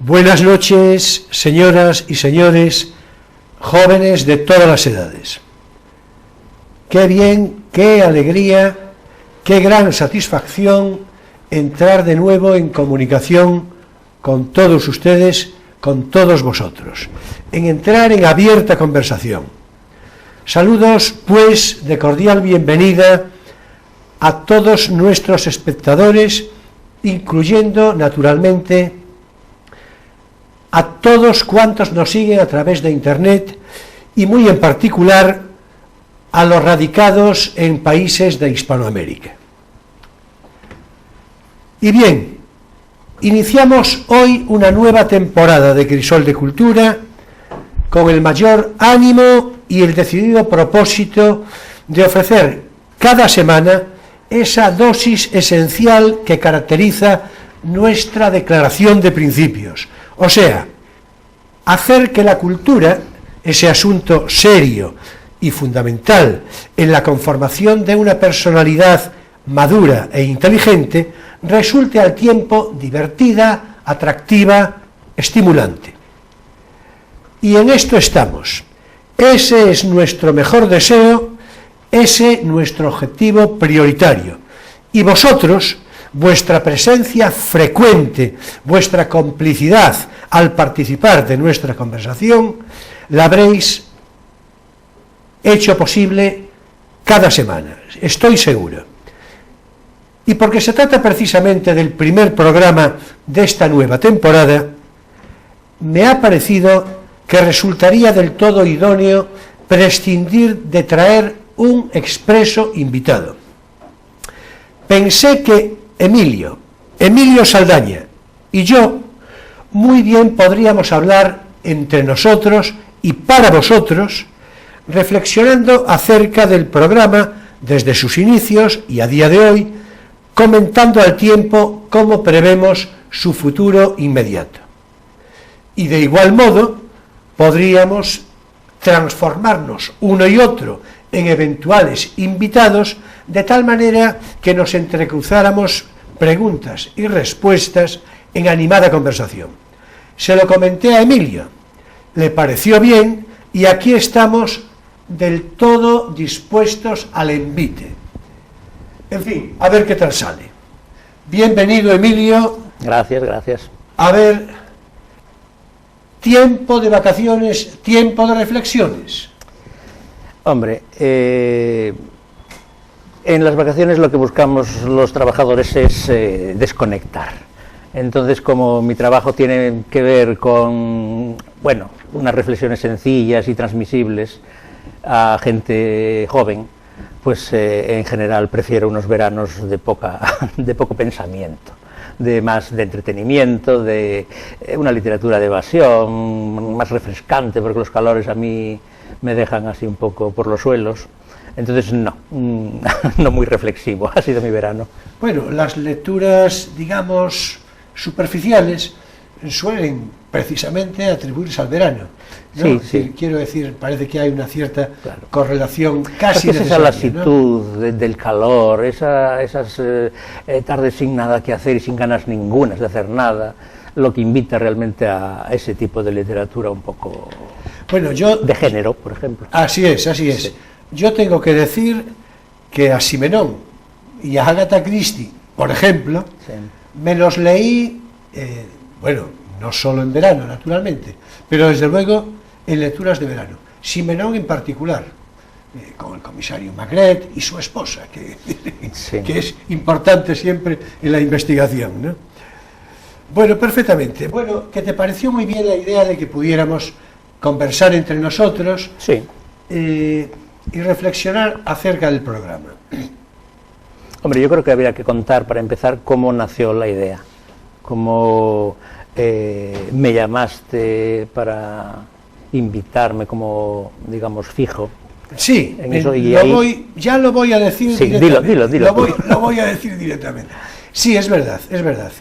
Buenas noches, señoras y señores, jóvenes de todas las edades. Qué bien, qué alegría, qué gran satisfacción entrar de nuevo en comunicación con todos ustedes, con todos vosotros, en entrar en abierta conversación. Saludos, pues, de cordial bienvenida a todos nuestros espectadores, incluyendo, naturalmente, a todos cuantos nos siguen a través de Internet y muy en particular a los radicados en países de Hispanoamérica. Y bien, iniciamos hoy una nueva temporada de Crisol de Cultura con el mayor ánimo y el decidido propósito de ofrecer cada semana esa dosis esencial que caracteriza nuestra declaración de principios. O sea, hacer que la cultura, ese asunto serio y fundamental en la conformación de una personalidad madura e inteligente, resulte al tiempo divertida, atractiva, estimulante. Y en esto estamos. Ese es nuestro mejor deseo, ese nuestro objetivo prioritario. Y vosotros, vuestra presencia frecuente, vuestra complicidad al participar de nuestra conversación, la habréis hecho posible cada semana, estoy seguro. Y porque se trata precisamente del primer programa de esta nueva temporada, me ha parecido que resultaría del todo idóneo prescindir de traer un expreso invitado. Pensé que Emilio Saldaña y yo muy bien podríamos hablar entre nosotros y para vosotros, reflexionando acerca del programa desde sus inicios y a día de hoy, comentando al tiempo cómo prevemos su futuro inmediato. Y de igual modo podríamos transformarnos uno y otro en eventuales invitados, de tal manera que nos entrecruzáramos preguntas y respuestas en animada conversación. Se lo comenté a Emilio, le pareció bien y aquí estamos del todo dispuestos al envite. En fin, a ver qué tal sale. Bienvenido, Emilio. Gracias, gracias. A ver, tiempo de vacaciones, tiempo de reflexiones. Hombre, en las vacaciones lo que buscamos los trabajadores es desconectar. Entonces, como mi trabajo tiene que ver con, bueno, unas reflexiones sencillas y transmisibles a gente joven, pues en general prefiero unos veranos de poco pensamiento, de más de entretenimiento, de una literatura de evasión, más refrescante, porque los calores a mí me dejan así un poco por los suelos. Entonces no muy reflexivo ha sido mi verano. Bueno, las lecturas, digamos, superficiales suelen precisamente atribuirse al verano, ¿no? Sí, sí. Quiero decir, parece que hay una cierta claro. Correlación casi es esa necesaria, lasitud, ¿no? del calor, esas tardes sin nada que hacer y sin ganas ningunas de hacer nada, lo que invita realmente a ese tipo de literatura un poco, bueno, de género, por ejemplo. Así es. Sí. Yo tengo que decir que a Simenón y a Agatha Christie, por ejemplo, Sí. me los leí, bueno, no solo en verano, naturalmente, pero desde luego en lecturas de verano. Simenón en particular, con el comisario Maigret y su esposa, que, Sí. que es importante siempre en la investigación, ¿no? Bueno, perfectamente. Bueno, que te pareció muy bien la idea de que pudiéramos conversar entre nosotros, Sí. Y reflexionar acerca del programa. Hombre, yo creo que habría que contar, para empezar, cómo nació la idea, cómo me llamaste para invitarme como, digamos, fijo. Sí, En eso, y ahí... ya lo voy a decir Sí, directamente. dilo. Lo voy a decir directamente. Sí, es verdad, es verdad.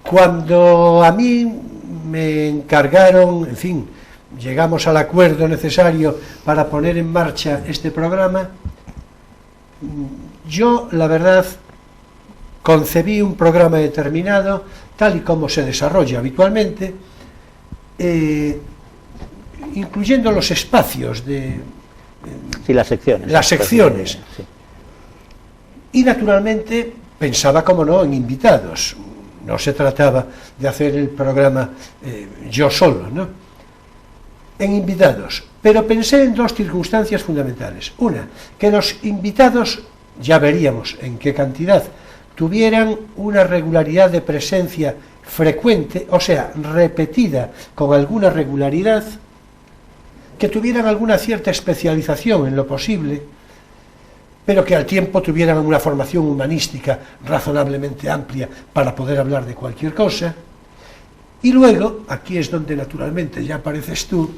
Cuando a mí me encargaron, en fin, llegamos al acuerdo necesario para poner en marcha este programa, yo, la verdad, concebí un programa determinado, tal y como se desarrolla habitualmente, incluyendo los espacios de... Sí, las secciones. Las secciones. Sí. Y naturalmente pensaba, como no, en invitados. No se trataba de hacer el programa yo solo, ¿no? En invitados. Pero pensé en dos circunstancias fundamentales. Una, que los invitados, ya veríamos en qué cantidad, tuvieran una regularidad de presencia frecuente, o sea, repetida con alguna regularidad, que tuvieran alguna cierta especialización en lo posible, pero que al tiempo tuvieran una formación humanística razonablemente amplia para poder hablar de cualquier cosa. Y luego, aquí es donde naturalmente ya apareces tú,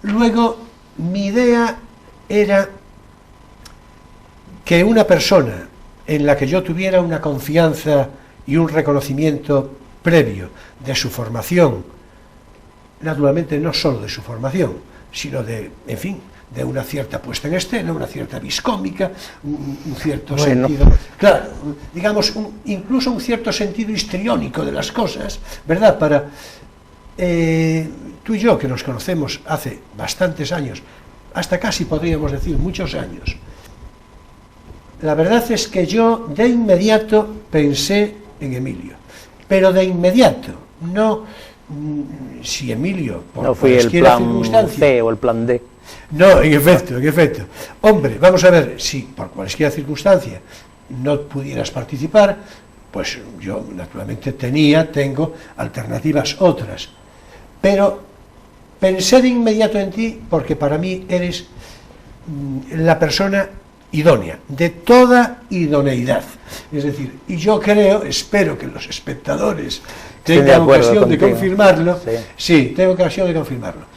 luego mi idea era que una persona en la que yo tuviera una confianza y un reconocimiento previo de su formación, naturalmente no solo de su formación, sino de, en fin, de una cierta puesta en escena, una cierta viscómica, un cierto sentido, claro, digamos, incluso un cierto sentido histriónico de las cosas, ¿verdad? Para tú y yo, que nos conocemos hace bastantes años, hasta casi podríamos decir muchos años, la verdad es que yo de inmediato pensé en Emilio, pero de inmediato, no si Emilio, por no fui el plan C o el plan D. No, en efecto. Hombre, vamos a ver, si por cualquier circunstancia no pudieras participar, pues yo naturalmente tengo alternativas otras. Pero pensé de inmediato en ti porque para mí eres la persona idónea, de toda idoneidad. Es decir, y yo espero que los espectadores tengan ocasión de confirmarlo. Sí, tengo ocasión de confirmarlo.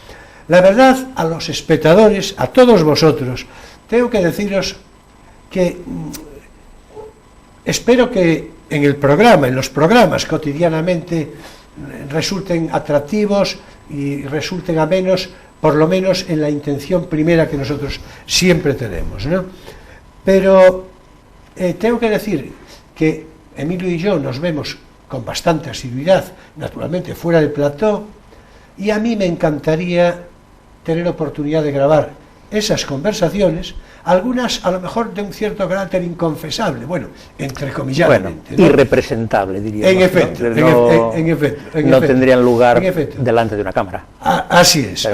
La verdad, a los espectadores, a todos vosotros, tengo que deciros que espero que en los programas cotidianamente resulten atractivos y resulten amenos, por lo menos en la intención primera que nosotros siempre tenemos, ¿no? Pero tengo que decir que Emilio y yo nos vemos con bastante asiduidad, naturalmente fuera del plató, y a mí me encantaría tener oportunidad de grabar esas conversaciones, algunas a lo mejor de un cierto carácter inconfesable, bueno, entrecomilladamente, bueno, ¿no? Irrepresentable, diría. En efecto, ¿no? En efecto. No tendrían lugar delante de una cámara. Así es.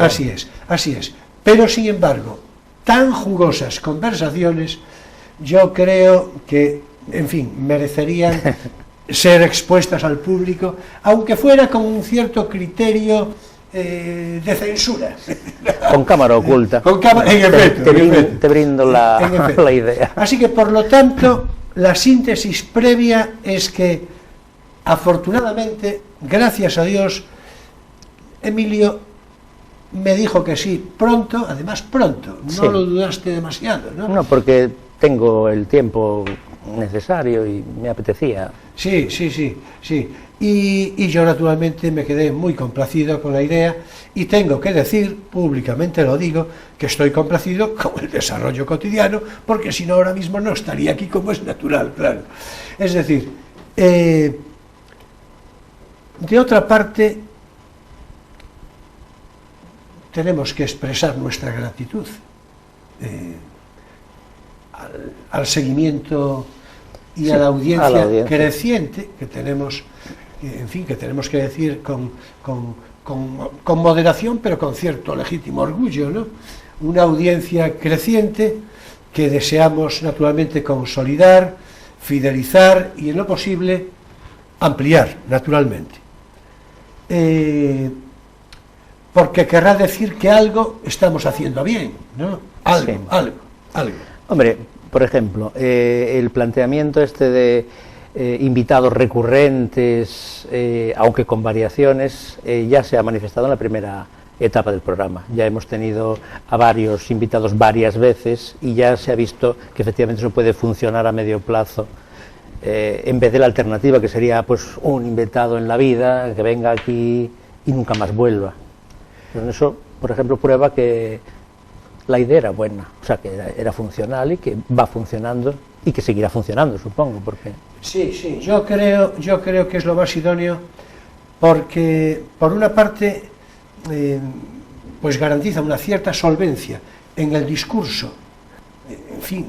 Pero, sin embargo, tan jugosas conversaciones, yo creo que, en fin, merecerían ser expuestas al público, aunque fuera con un cierto criterio de censura. Con cámara oculta. En efecto. Te brindo la idea. Así que, por lo tanto, la síntesis previa es que, afortunadamente, gracias a Dios, Emilio me dijo que sí, pronto, además pronto, no lo dudaste demasiado, ¿no? No, porque tengo el tiempo necesario y me apetecía. Sí. Y yo naturalmente me quedé muy complacido con la idea y tengo que decir, públicamente lo digo, que estoy complacido con el desarrollo cotidiano, porque si no ahora mismo no estaría aquí como es natural, claro. Es decir, de otra parte, tenemos que expresar nuestra gratitud al seguimiento y a la audiencia creciente que tenemos, en fin, que tenemos que decir con moderación, pero con cierto legítimo orgullo, ¿no? Una audiencia creciente que deseamos naturalmente consolidar, fidelizar y, en lo posible, ampliar, naturalmente. Porque querrá decir que algo estamos haciendo bien, ¿no? Algo. Hombre, por ejemplo, el planteamiento este de invitados recurrentes, aunque con variaciones, ya se ha manifestado en la primera etapa del programa. Ya hemos tenido a varios invitados varias veces y ya se ha visto que efectivamente eso puede funcionar a medio plazo, en vez de la alternativa que sería pues un invitado en la vida que venga aquí y nunca más vuelva. Entonces, eso, por ejemplo, prueba que la idea era buena, o sea, que era funcional y que va funcionando y que seguirá funcionando, supongo, porque... Sí, yo creo que es lo más idóneo, porque por una parte pues garantiza una cierta solvencia en el discurso, en fin,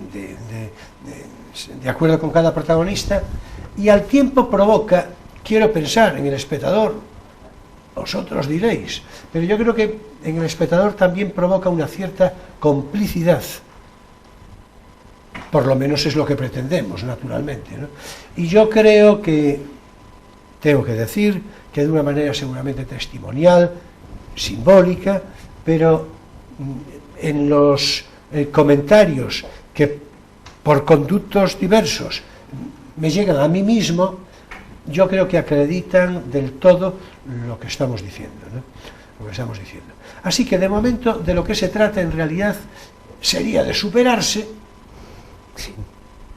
de acuerdo con cada protagonista, y al tiempo provoca, quiero pensar, en el espectador, vosotros diréis, pero yo creo que en el espectador también provoca una cierta complicidad. Por lo menos es lo que pretendemos, naturalmente, ¿no? Y yo creo que, tengo que decir, que de una manera seguramente testimonial, simbólica, pero en los comentarios que por conductos diversos me llegan a mí mismo, yo creo que acreditan del todo lo que estamos diciendo, ¿no? Lo que estamos diciendo. Así que de momento de lo que se trata en realidad sería de superarse, Sí.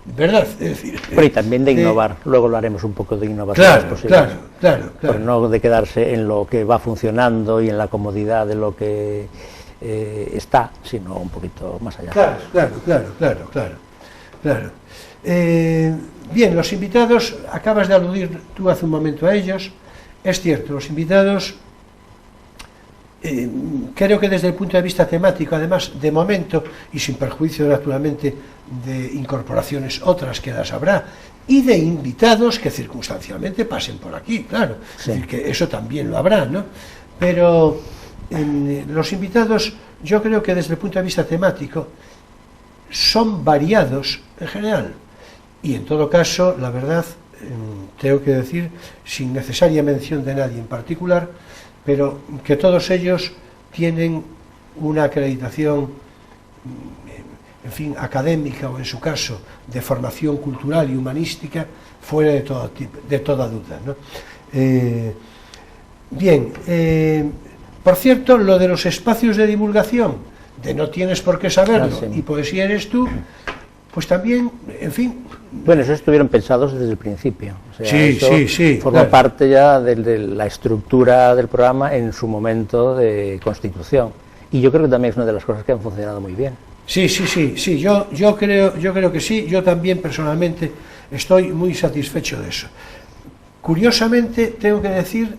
¿Verdad? Es decir, pero y también de innovar, luego lo haremos un poco de innovación. Claro. Pero no de quedarse en lo que va funcionando y en la comodidad de lo que está, sino un poquito más allá. Claro. Bien, los invitados, acabas de aludir tú hace un momento a ellos, es cierto, los invitados, creo que desde el punto de vista temático, además, de momento, y sin perjuicio naturalmente de incorporaciones otras que las habrá, y de invitados que circunstancialmente pasen por aquí, claro, sí. Es decir, que eso también lo habrá, ¿no? Pero los invitados, yo creo que desde el punto de vista temático, son variados en general, y en todo caso, la verdad, tengo que decir, sin necesaria mención de nadie en particular, pero que todos ellos tienen una acreditación, en fin, académica o en su caso de formación cultural y humanística fuera de toda duda, ¿no? Por cierto, lo de los espacios de divulgación, de no tienes por qué saberlo, y poesía eres tú, pues también, en fin... Bueno, eso estuvieron pensados desde el principio. O sea, sí. Forma parte ya de la estructura del programa en su momento de constitución. Y yo creo que también es una de las cosas que han funcionado muy bien. Sí, yo creo que sí. Yo también personalmente estoy muy satisfecho de eso. Curiosamente, tengo que decir,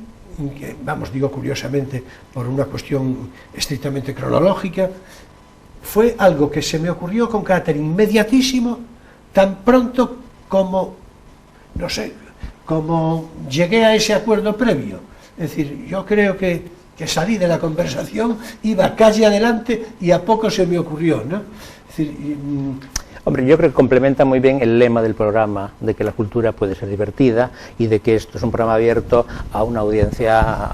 digo curiosamente por una cuestión estrictamente cronológica, fue algo que se me ocurrió con carácter inmediatísimo, tan pronto como, no sé, como llegué a ese acuerdo previo. Es decir, yo creo que salí de la conversación, iba calle adelante y a poco se me ocurrió, ¿no? Es decir, hombre, yo creo que complementa muy bien el lema del programa, de que la cultura puede ser divertida y de que esto es un programa abierto a una audiencia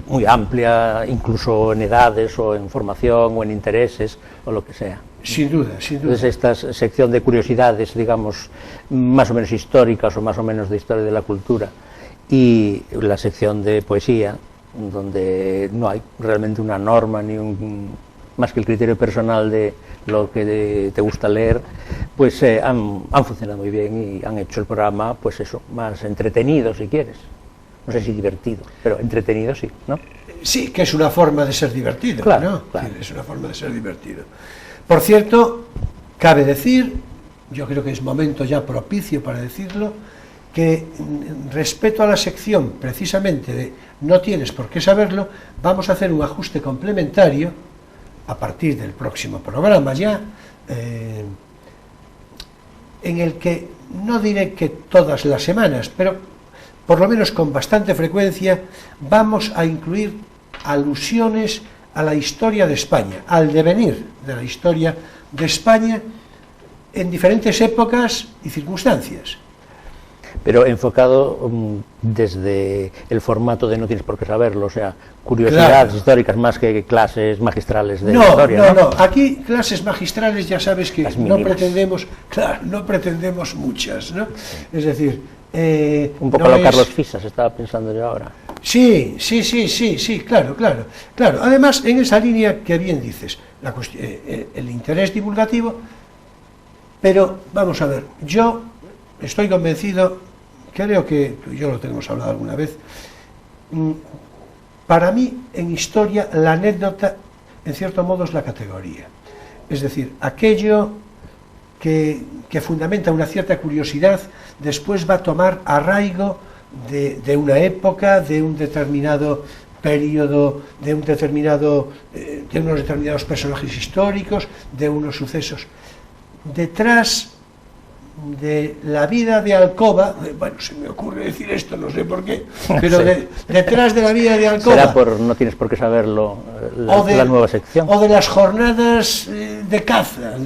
muy amplia, incluso en edades o en formación o en intereses o lo que sea. Sin duda. Entonces esta sección de curiosidades, digamos, más o menos históricas o más o menos de historia de la cultura, y la sección de poesía, donde no hay realmente una norma ni más que el criterio personal de lo que te gusta leer, pues han funcionado muy bien y han hecho el programa, pues eso, más entretenido, si quieres. No sé si divertido, pero entretenido sí, ¿no? Sí, que es una forma de ser divertido, claro, ¿no? Claro. Es una forma de ser divertido. Por cierto, cabe decir, yo creo que es momento ya propicio para decirlo, que respecto a la sección precisamente de no tienes por qué saberlo, vamos a hacer un ajuste complementario a partir del próximo programa ya, en el que no diré que todas las semanas, pero por lo menos con bastante frecuencia vamos a incluir alusiones a la historia de España, al devenir de la historia de España en diferentes épocas y circunstancias. pero enfocado desde el formato de no tienes por qué saberlo, o sea, curiosidades históricas más que clases magistrales de historia. No, aquí clases magistrales ya sabes que no pretendemos, no pretendemos muchas, ¿no? Es decir, un poco lo Carlos Fisas, estaba pensando yo ahora. Sí, claro. Además, en esa línea que bien dices, el interés divulgativo, pero vamos a ver, yo estoy convencido, creo que tú y yo lo tenemos hablado alguna vez, para mí en historia la anécdota en cierto modo es la categoría, es decir, aquello que fundamenta una cierta curiosidad después va a tomar arraigo de una época, de un determinado periodo, de unos determinados personajes históricos, de unos sucesos. Detrás de la vida de Alcoba, bueno, se me ocurre decir esto, no sé por qué, pero sí. Detrás de la vida de Alcoba... Será por no tienes por qué saberlo, la nueva sección. O de las jornadas de caza,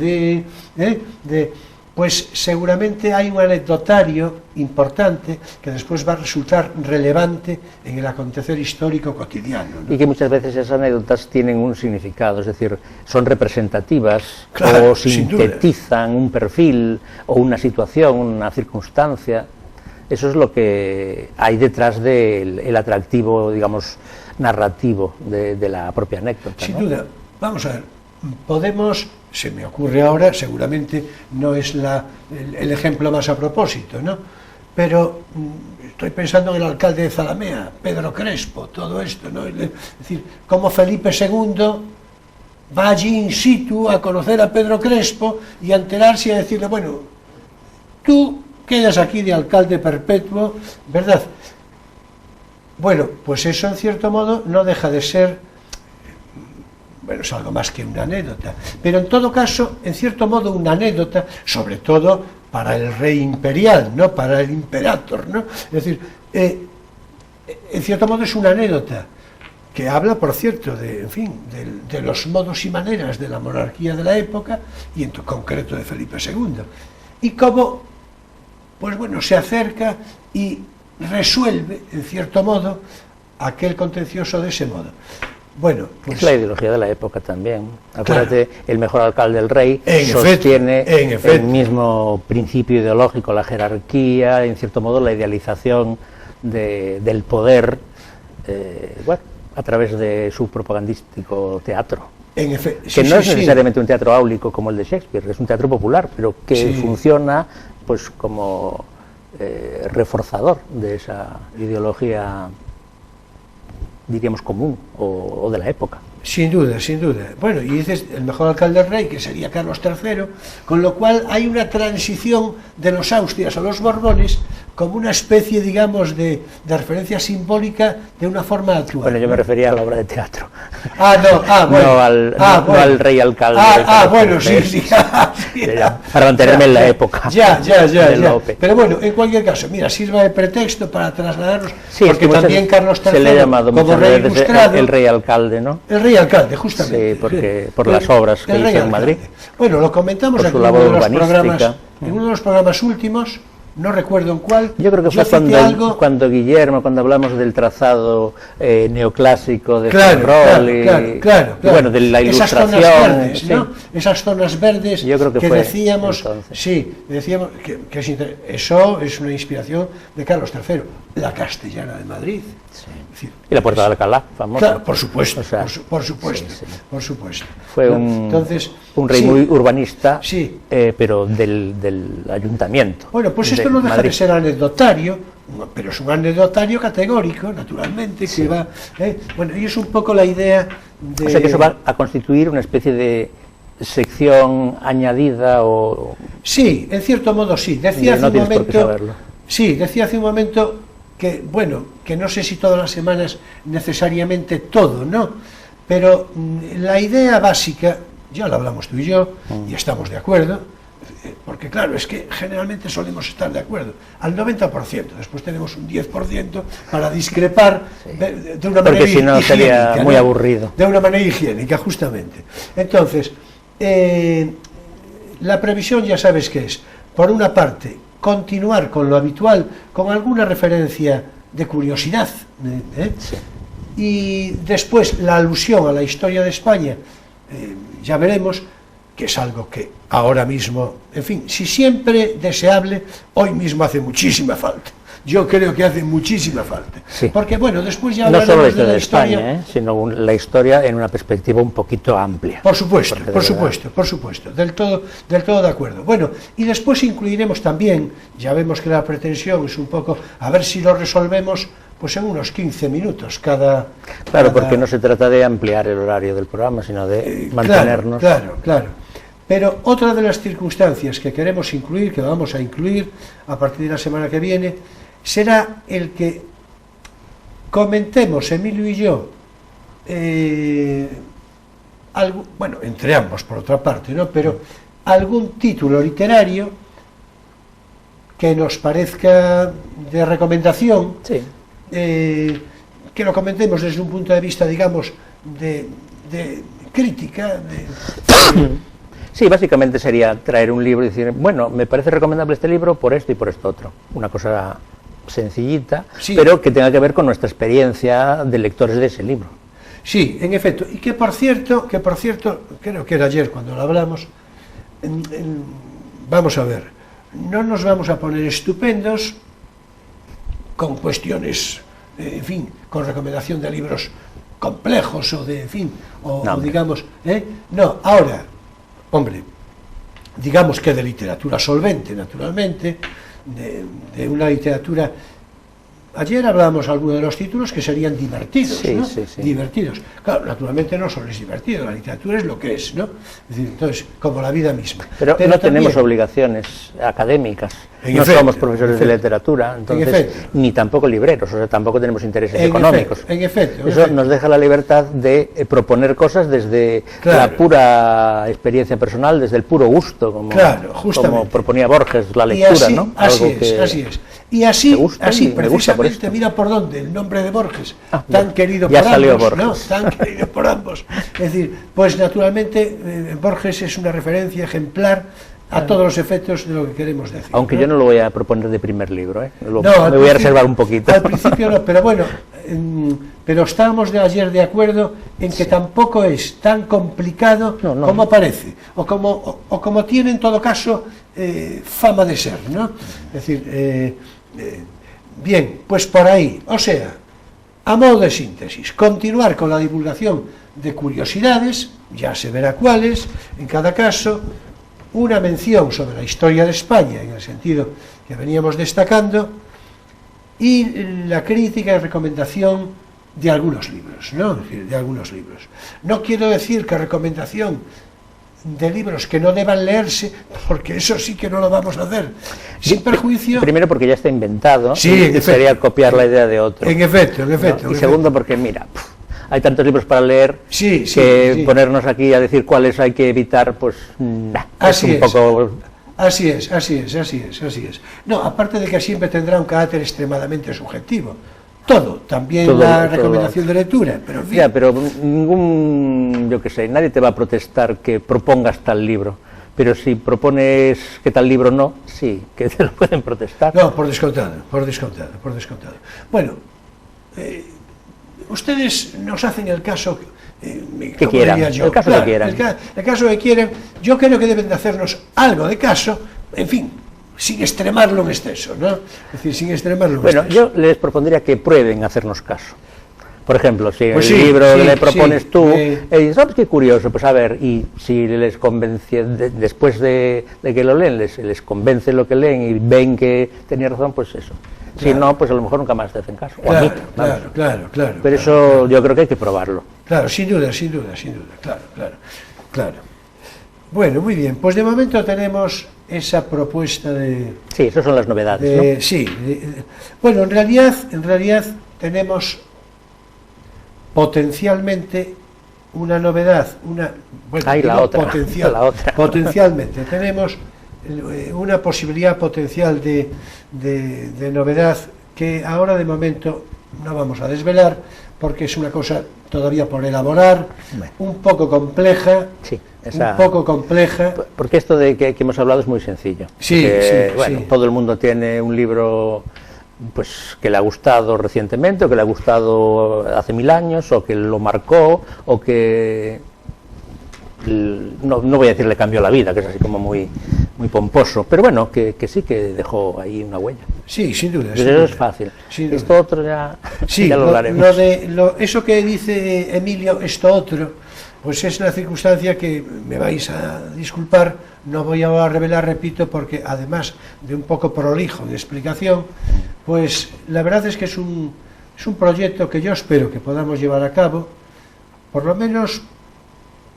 pues seguramente hay un anecdotario importante que después va a resultar relevante en el acontecer histórico cotidiano, ¿no? Y que muchas veces esas anécdotas tienen un significado, es decir, son representativas, claro, o sintetizan un perfil o una situación, una circunstancia. Eso es lo que hay detrás del atractivo, digamos, narrativo de la propia anécdota, Sin ¿no? duda. Vamos a ver, podemos... Se me ocurre ahora, seguramente no es el ejemplo más a propósito, ¿no? Pero estoy pensando en el alcalde de Zalamea, Pedro Crespo, todo esto, ¿no? Es decir, cómo Felipe II va allí in situ a conocer a Pedro Crespo y a enterarse y a decirle, bueno, tú quedas aquí de alcalde perpetuo, ¿verdad? Bueno, pues eso en cierto modo no deja de ser... Bueno, es algo más que una anécdota, pero en todo caso, en cierto modo, una anécdota, sobre todo para el rey imperial, ¿no? Para el imperator, ¿no? Es decir, en cierto modo es una anécdota que habla, por cierto, de los modos y maneras de la monarquía de la época, y en concreto de Felipe II, y cómo, pues bueno, se acerca y resuelve, en cierto modo, aquel contencioso de ese modo. Bueno, pues, es la ideología de la época también. Acuérdate, claro. El mejor alcalde del rey sostiene el mismo principio ideológico, la jerarquía, en cierto modo la idealización del poder, bueno, a través de su propagandístico teatro. Que no es necesariamente un teatro áulico como el de Shakespeare, es un teatro popular, pero que funciona pues como reforzador de esa ideología, diríamos, común o de la época. Sin duda. Bueno, y dices el mejor alcalde del rey, que sería Carlos III, con lo cual hay una transición de los Austrias a los Borbones como una especie, digamos, de referencia simbólica de una forma actual. Bueno, yo me refería a la obra de teatro. Bueno. No al rey alcalde. Bueno, sí. Para mantenerme en la época. Ya. Pero bueno, en cualquier caso, mira, sirva de pretexto para trasladarnos, porque también Carlos III, se le ha llamado como rey ilustrado, el rey alcalde, ¿no? El rey alcalde, justamente. Sí, porque por las obras que hizo en Madrid. Bueno, lo comentamos aquí en uno de los programas últimos. No recuerdo en cuál. Yo creo que fue cuando Guillermo, cuando hablamos del trazado neoclásico de Ferrol, claro. Bueno, de la ilustración. Esas zonas verdes, ¿no? Esas zonas verdes, yo creo que decíamos, decíamos que eso es una inspiración de Carlos III, la Castellana de Madrid. Sí. Y la Puerta de Alcalá, famosa. Claro, por supuesto, o sea, por supuesto. Fue un rey muy urbanista, pero del ayuntamiento. Bueno, pues esto no deja de ser anecdotario, pero es un anecdotario categórico, naturalmente, que va... Bueno, y es un poco la idea de... O sea, que eso va a constituir una especie de sección añadida o... Sí, en cierto modo sí. Decía hace un momento que, bueno, que no sé si todas las semanas necesariamente todo, ¿no? Pero la idea básica, ya lo hablamos tú y yo, y estamos de acuerdo, porque claro, es que generalmente solemos estar de acuerdo, al 90%, después tenemos un 10% para discrepar de una manera higiénica. Porque si no sería muy aburrido. De una manera higiénica, justamente. Entonces, la previsión ya sabes que es, por una parte, continuar con lo habitual, con alguna referencia de curiosidad, Sí. y después la alusión a la historia de España, ya veremos, que es algo que ahora mismo, en fin, si siempre deseable, hoy mismo hace muchísima falta. Yo creo que hace muchísima falta. Sí. Porque, bueno, después ya No hablaremos solo la de historia la de historia. España, sino la historia en una perspectiva un poquito amplia. Por supuesto, Porque de por verdad- supuesto, por supuesto, del todo de acuerdo. Bueno, y después incluiremos también, ya vemos que la pretensión es un poco, a ver si lo resolvemos, pues en unos 15 minutos cada... Claro, cada- porque no se trata de ampliar el horario del programa, sino de mantenernos. Claro. Pero otra de las circunstancias que queremos incluir, que vamos a incluir a partir de la semana que viene, será el que comentemos, Emilio y yo, bueno, entre ambos por otra parte, ¿no? Pero algún título literario que nos parezca de recomendación, Sí. que lo comentemos desde un punto de vista, digamos, de crítica, Sí, básicamente sería traer un libro y decir, bueno, me parece recomendable este libro por esto y por esto otro. Una cosa sencillita, Sí. pero que tenga que ver con nuestra experiencia de lectores de ese libro. Sí, en efecto, y que por cierto, creo que era ayer cuando lo hablamos, vamos a ver, no nos vamos a poner estupendos con cuestiones, en fin, con recomendación de libros complejos o de, en fin, o No, digamos, no, ahora, hombre, digamos que de literatura solvente, naturalmente, de una literatura. Ayer hablábamos algunos de los títulos que serían divertidos, Sí, ¿no? sí, sí. Divertidos. Claro, naturalmente no solo es divertido, la literatura es lo que es, ¿no? Es decir, entonces, como la vida misma. Pero no también, tenemos obligaciones académicas, En no efecto, somos profesores en de efecto. literatura, entonces, efecto. ni tampoco libreros, o sea, tampoco tenemos intereses En económicos. efecto, en efecto. Eso nos deja la libertad de proponer cosas desde Claro. la pura experiencia personal, desde el puro gusto, como, Claro, justamente. como proponía Borges, la Y lectura, así, ¿no? así Algo es, que- así es. Y así, te gusta así y me gusta por precisamente, esto. mira por dónde, el nombre de Borges, Ah, tan ya- querido ya por salió ambos, Borges. ¿no? Tan querido por ambos. Es decir, pues naturalmente Borges es una referencia ejemplar a todos los efectos de lo que queremos decir. Aunque yo no lo voy a proponer de primer libro, ¿eh? No, Me al voy a principio- reservar un poquito. Al principio no, pero bueno, pero estábamos de ayer de acuerdo en que tampoco es tan complicado No. como parece, o como tiene en todo caso fama de ser, ¿no? Es decir, bien, pues por ahí, o sea, a modo de síntesis, continuar con la divulgación de curiosidades, ya se verá cuáles, en cada caso, una mención sobre la historia de España, en el sentido que veníamos destacando, y la crítica y recomendación de algunos libros, ¿no? Es decir, de algunos libros. No quiero decir que recomendación de libros que no deban leerse, porque eso sí que no lo vamos a hacer, sin perjuicio. Primero porque ya está inventado, Sí, y en efecto. sería copiar la idea de otro. En efecto, ¿no? en Y segundo porque, mira, hay tantos libros para leer Sí, sí, que sí. ponernos aquí a decir cuáles hay que evitar, pues Así es un es. poco... Así es. No, aparte de que siempre tendrá un carácter extremadamente subjetivo. Todo, también Todo, la todo. recomendación de lectura, pero en fin. Ya, pero ningún, yo qué sé, nadie te va a protestar que propongas tal libro. Pero si propones que tal libro no, sí, que te lo pueden protestar. No, por descontado. Bueno, ustedes nos hacen el caso Que ¿cómo quieran, diría yo? el caso que quieran. El caso que quieran. Yo creo que deben de hacernos algo de caso, en fin, sin extremarlo en exceso, ¿no? Es decir, sin extremarlo en Bueno, exceso. yo les propondría que prueben hacernos caso. Por ejemplo, si Pues el sí, libro sí, le propones sí, tú, y dices, "Ah, pues qué curioso, pues a ver", y si les convence, después de que lo leen, les convence lo que leen y ven que tenía razón, pues eso. Si Claro. no, pues a lo mejor nunca más te hacen caso. O a mí, vamos. Claro. Pero eso yo creo que hay que probarlo. Claro, sin duda, claro. Bueno, muy bien, pues de momento tenemos esa propuesta de... Sí, esas son las novedades, ¿no? Sí, bueno, en realidad tenemos potencialmente una novedad, bueno, Ay, la digo otra, potencial, la otra. potencialmente tenemos una posibilidad potencial de novedad que ahora de momento no vamos a desvelar porque es una cosa todavía por elaborar, Bueno. un poco compleja, Sí. un poco compleja. Porque esto de que hemos hablado es muy sencillo. Sí, porque, sí, bueno, sí. todo el mundo tiene un libro pues que le ha gustado recientemente, o que le ha gustado hace 1000 años, o que lo marcó, o que no voy a decir le cambió la vida, que es así como muy pomposo, pero bueno, que sí que dejó ahí una huella. Sí, sin duda. Pero eso es fácil. Esto otro ya, sí, ya lo hablaremos. Eso que dice Emilio, esto otro, pues es una circunstancia que me vais a disculpar, no voy a revelar, repito, porque además de un poco prolijo de explicación, pues la verdad es que es un proyecto que yo espero que podamos llevar a cabo, por lo menos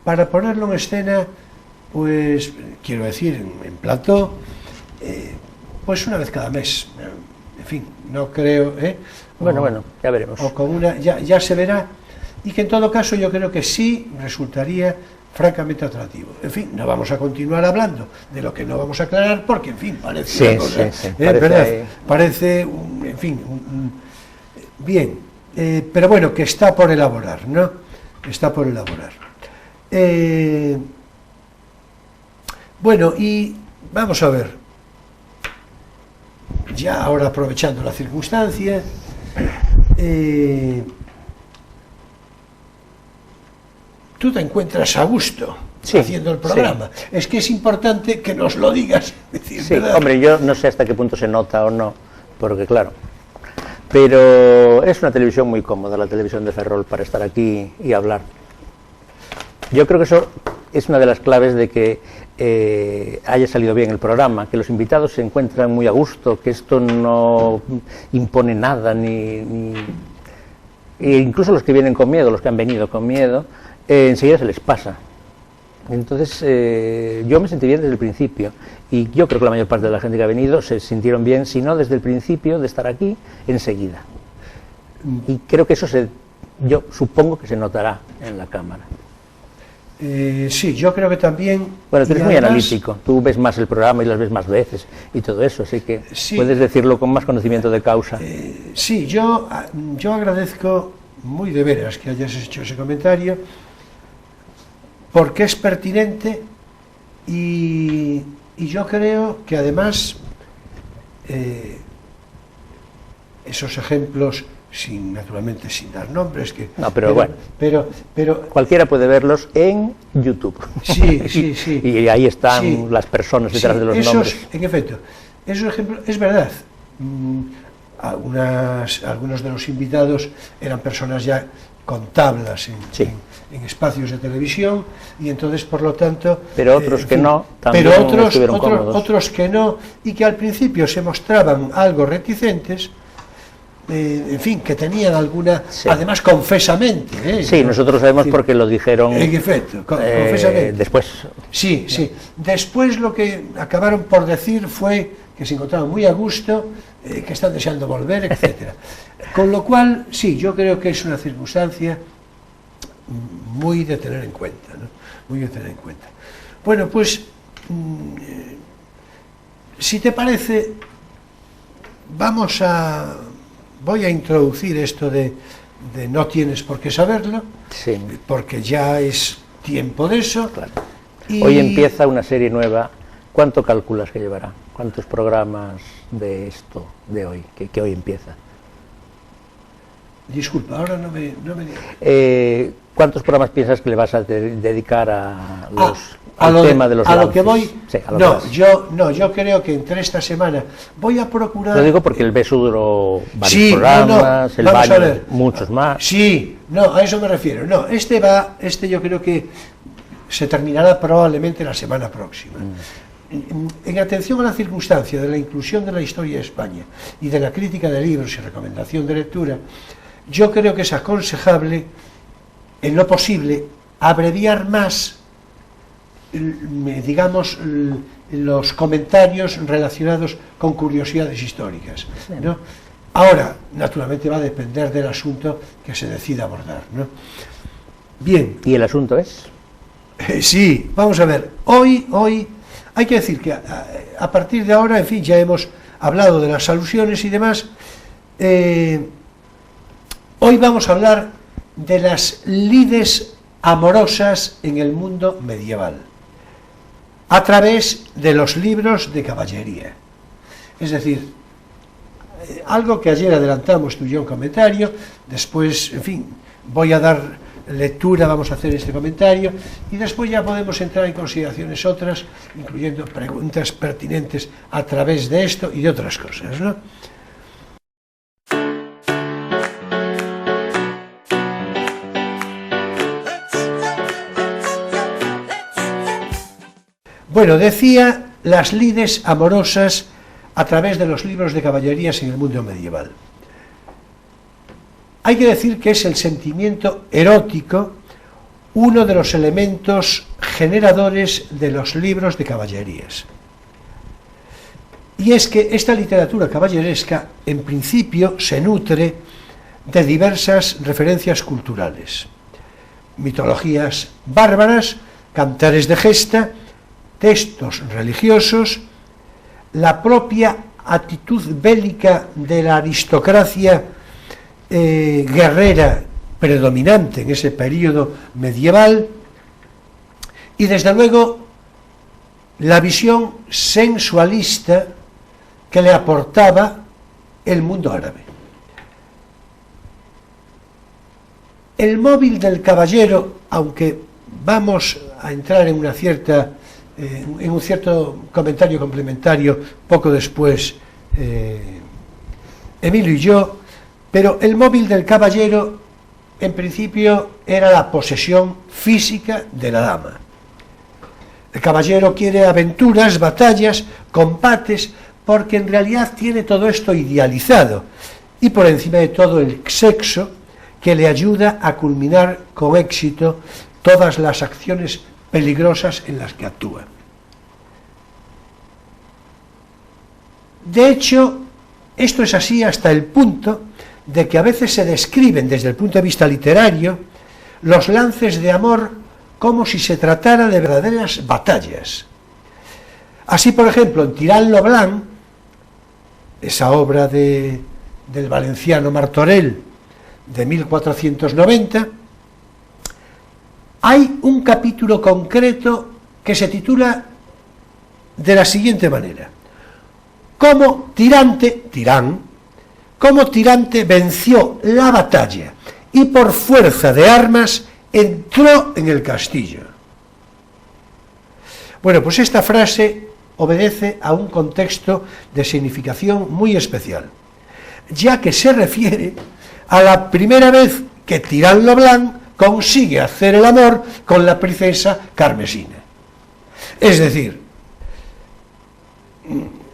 para ponerlo en escena, pues quiero decir, en plató, pues una vez cada mes. En fin, no creo, Bueno, ya veremos. O con una, ya se verá, y que en todo caso yo creo que sí resultaría francamente atractivo. En fin, no vamos a continuar hablando de lo que no vamos a aclarar, porque en fin, parece una cosa, parece en fin, bien, pero bueno, que está por elaborar, ¿no? Está por elaborar. Bueno, y vamos a ver, ya ahora aprovechando la circunstancia, tú te encuentras a gusto haciendo el programa. Sí. Es que es importante que nos lo digas. Decir, sí, ¿verdad? Hombre, yo no sé hasta qué punto se nota o no, porque claro, pero es una televisión muy cómoda, la televisión de Ferrol, para estar aquí y hablar. Yo creo que eso es una de las claves de que haya salido bien el programa, que los invitados se encuentran muy a gusto, que esto no impone nada, e incluso los que vienen con miedo, los que han venido con miedo, enseguida se les pasa. Entonces yo me sentí bien desde el principio, y yo creo que la mayor parte de la gente que ha venido se sintieron bien, si no desde el principio de estar aquí, enseguida. Y creo que eso yo supongo que se notará en la cámara. Sí, yo creo que también... Bueno, tú eres muy analítico, tú ves más el programa y las ves más veces y todo eso, así que sí, puedes decirlo con más conocimiento de causa. Sí, yo agradezco muy de veras que hayas hecho ese comentario, porque es pertinente y yo creo que además esos ejemplos, naturalmente sin dar nombres, no, pero bueno, pero cualquiera puede verlos en YouTube. Sí, sí, sí. Y ahí están las personas detrás de los nombres. En efecto, esos ejemplos, es verdad. Algunos de los invitados eran personas ya con tablas en espacios de televisión, y entonces por lo tanto, pero otros que no, también estuvieron cómodos. Otros que no, y que al principio se mostraban algo reticentes, en fin, que tenían alguna, además confesamente. Sí, nosotros sabemos porque lo dijeron. En efecto, confesamente. Después. Sí, sí. Después lo que acabaron por decir fue que se encontraban muy a gusto, que están deseando volver, etcétera. Con lo cual, sí, yo creo que es una circunstancia muy de tener en cuenta, ¿no? Muy de tener en cuenta. Bueno, pues, si te parece, voy a introducir esto de no tienes por qué saberlo, sí, porque ya es tiempo de eso. Claro. Hoy empieza una serie nueva. ¿Cuánto calculas que llevará? ¿Cuántos programas de esto, de hoy, que hoy empieza? Disculpa, ahora no me digas. ¿Cuántos programas piensas que le vas a dedicar al tema de los lances? A lo que voy, sí, yo creo que entre esta semana voy a procurar... Lo digo porque el Beso duró varios programas, el Baño muchos más. Sí, no, a eso me refiero. No, este yo creo que se terminará probablemente la semana próxima. En atención a la circunstancia de la inclusión de la historia de España y de la crítica de libros y recomendación de lectura, yo creo que es aconsejable, en lo posible, abreviar más, digamos, los comentarios relacionados con curiosidades históricas, ¿no? Ahora, naturalmente, va a depender del asunto que se decida abordar, ¿no? Bien. ¿Y el asunto es? Sí, vamos a ver. Hoy hay que decir que a partir de ahora, en fin, ya hemos hablado de las alusiones y demás. Hoy vamos a hablar de las lides amorosas en el mundo medieval, a través de los libros de caballería. Es decir, algo que ayer adelantamos tú y yo en comentario, después, en fin, voy a dar lectura, vamos a hacer este comentario, y después ya podemos entrar en consideraciones otras, incluyendo preguntas pertinentes a través de esto y de otras cosas, ¿no? Bueno, decía las lides amorosas a través de los libros de caballerías en el mundo medieval. Hay que decir que es el sentimiento erótico uno de los elementos generadores de los libros de caballerías. Y es que esta literatura caballeresca, en principio, se nutre de diversas referencias culturales, mitologías bárbaras, cantares de gesta, textos religiosos, la propia actitud bélica de la aristocracia guerrera predominante en ese periodo medieval, y desde luego la visión sensualista que le aportaba el mundo árabe. El móvil del caballero, aunque vamos a entrar en una cierta en un cierto comentario complementario poco después Emilio y yo, pero el móvil del caballero en principio era la posesión física de la dama. El caballero quiere aventuras, batallas, combates, porque en realidad tiene todo esto idealizado, y por encima de todo el sexo, que le ayuda a culminar con éxito todas las acciones peligrosas en las que actúa. De hecho, esto es así hasta el punto de que a veces se describen desde el punto de vista literario los lances de amor como si se tratara de verdaderas batallas. Así, por ejemplo, en Tirant lo Blanc, esa obra del valenciano Martorell de 1490, hay un capítulo concreto que se titula de la siguiente manera: cómo Tirant venció la batalla y por fuerza de armas entró en el castillo. Bueno, pues esta frase obedece a un contexto de significación muy especial, ya que se refiere a la primera vez que Tirant lo Blanc consigue hacer el amor con la princesa Carmesina. Es decir,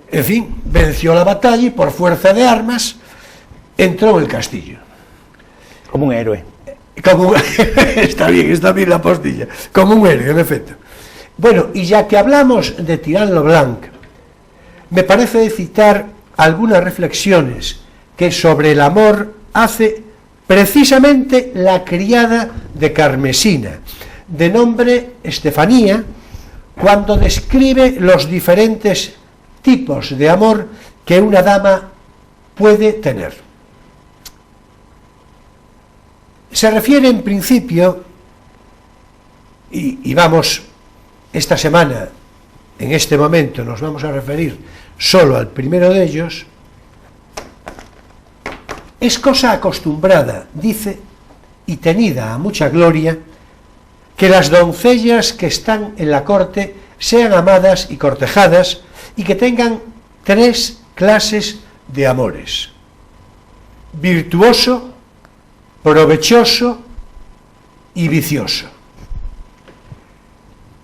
en fin, venció la batalla y por fuerza de armas entró en el castillo. Como un héroe. Está bien la postilla. Como un héroe, en efecto. Bueno, y ya que hablamos de Tirant lo Blanc, me parece citar algunas reflexiones que sobre el amor hace precisamente la criada de Carmesina, de nombre Estefanía, cuando describe los diferentes tipos de amor que una dama puede tener. Se refiere en principio, y vamos, esta semana, en este momento, nos vamos a referir solo al primero de ellos. Es cosa acostumbrada, dice, y tenida a mucha gloria, que las doncellas que están en la corte sean amadas y cortejadas, y que tengan 3 clases de amores: virtuoso, provechoso y vicioso.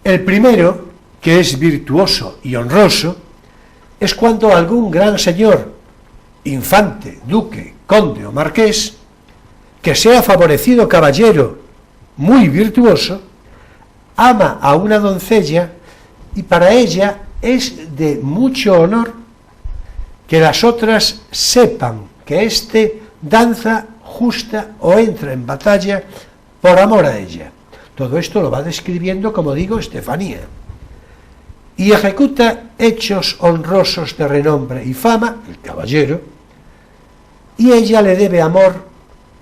El primero, que es virtuoso y honroso, es cuando algún gran señor, infante, duque, conde o marqués, que sea favorecido caballero muy virtuoso, ama a una doncella y para ella es de mucho honor que las otras sepan que éste danza justa o entra en batalla por amor a ella. Todo esto lo va describiendo, como digo, Estefanía. Y ejecuta hechos honrosos de renombre y fama, el caballero, y ella le debe amor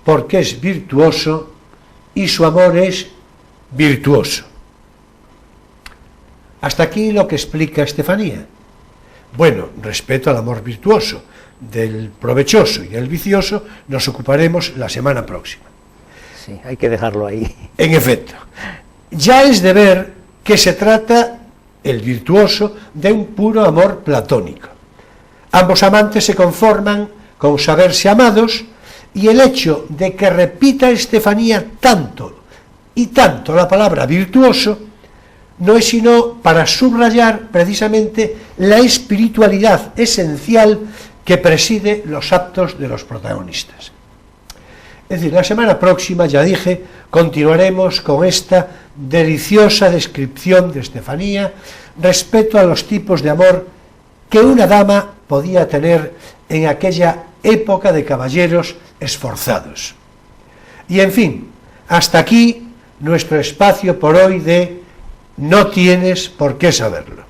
porque es virtuoso y su amor es virtuoso. Hasta aquí lo que explica Estefanía. Bueno, respecto al amor virtuoso, del provechoso y el vicioso, nos ocuparemos la semana próxima. Sí, hay que dejarlo ahí. En efecto, ya es de ver que se trata, el virtuoso, de un puro amor platónico. Ambos amantes se conforman con saberse amados, y el hecho de que repita Estefanía tanto y tanto la palabra virtuoso no es sino para subrayar precisamente la espiritualidad esencial que preside los actos de los protagonistas. Es decir, la semana próxima, ya dije, continuaremos con esta deliciosa descripción de Estefanía respecto a los tipos de amor que una dama podía tener en aquella época de caballeros esforzados. Y en fin, hasta aquí nuestro espacio por hoy de No tienes por qué saberlo.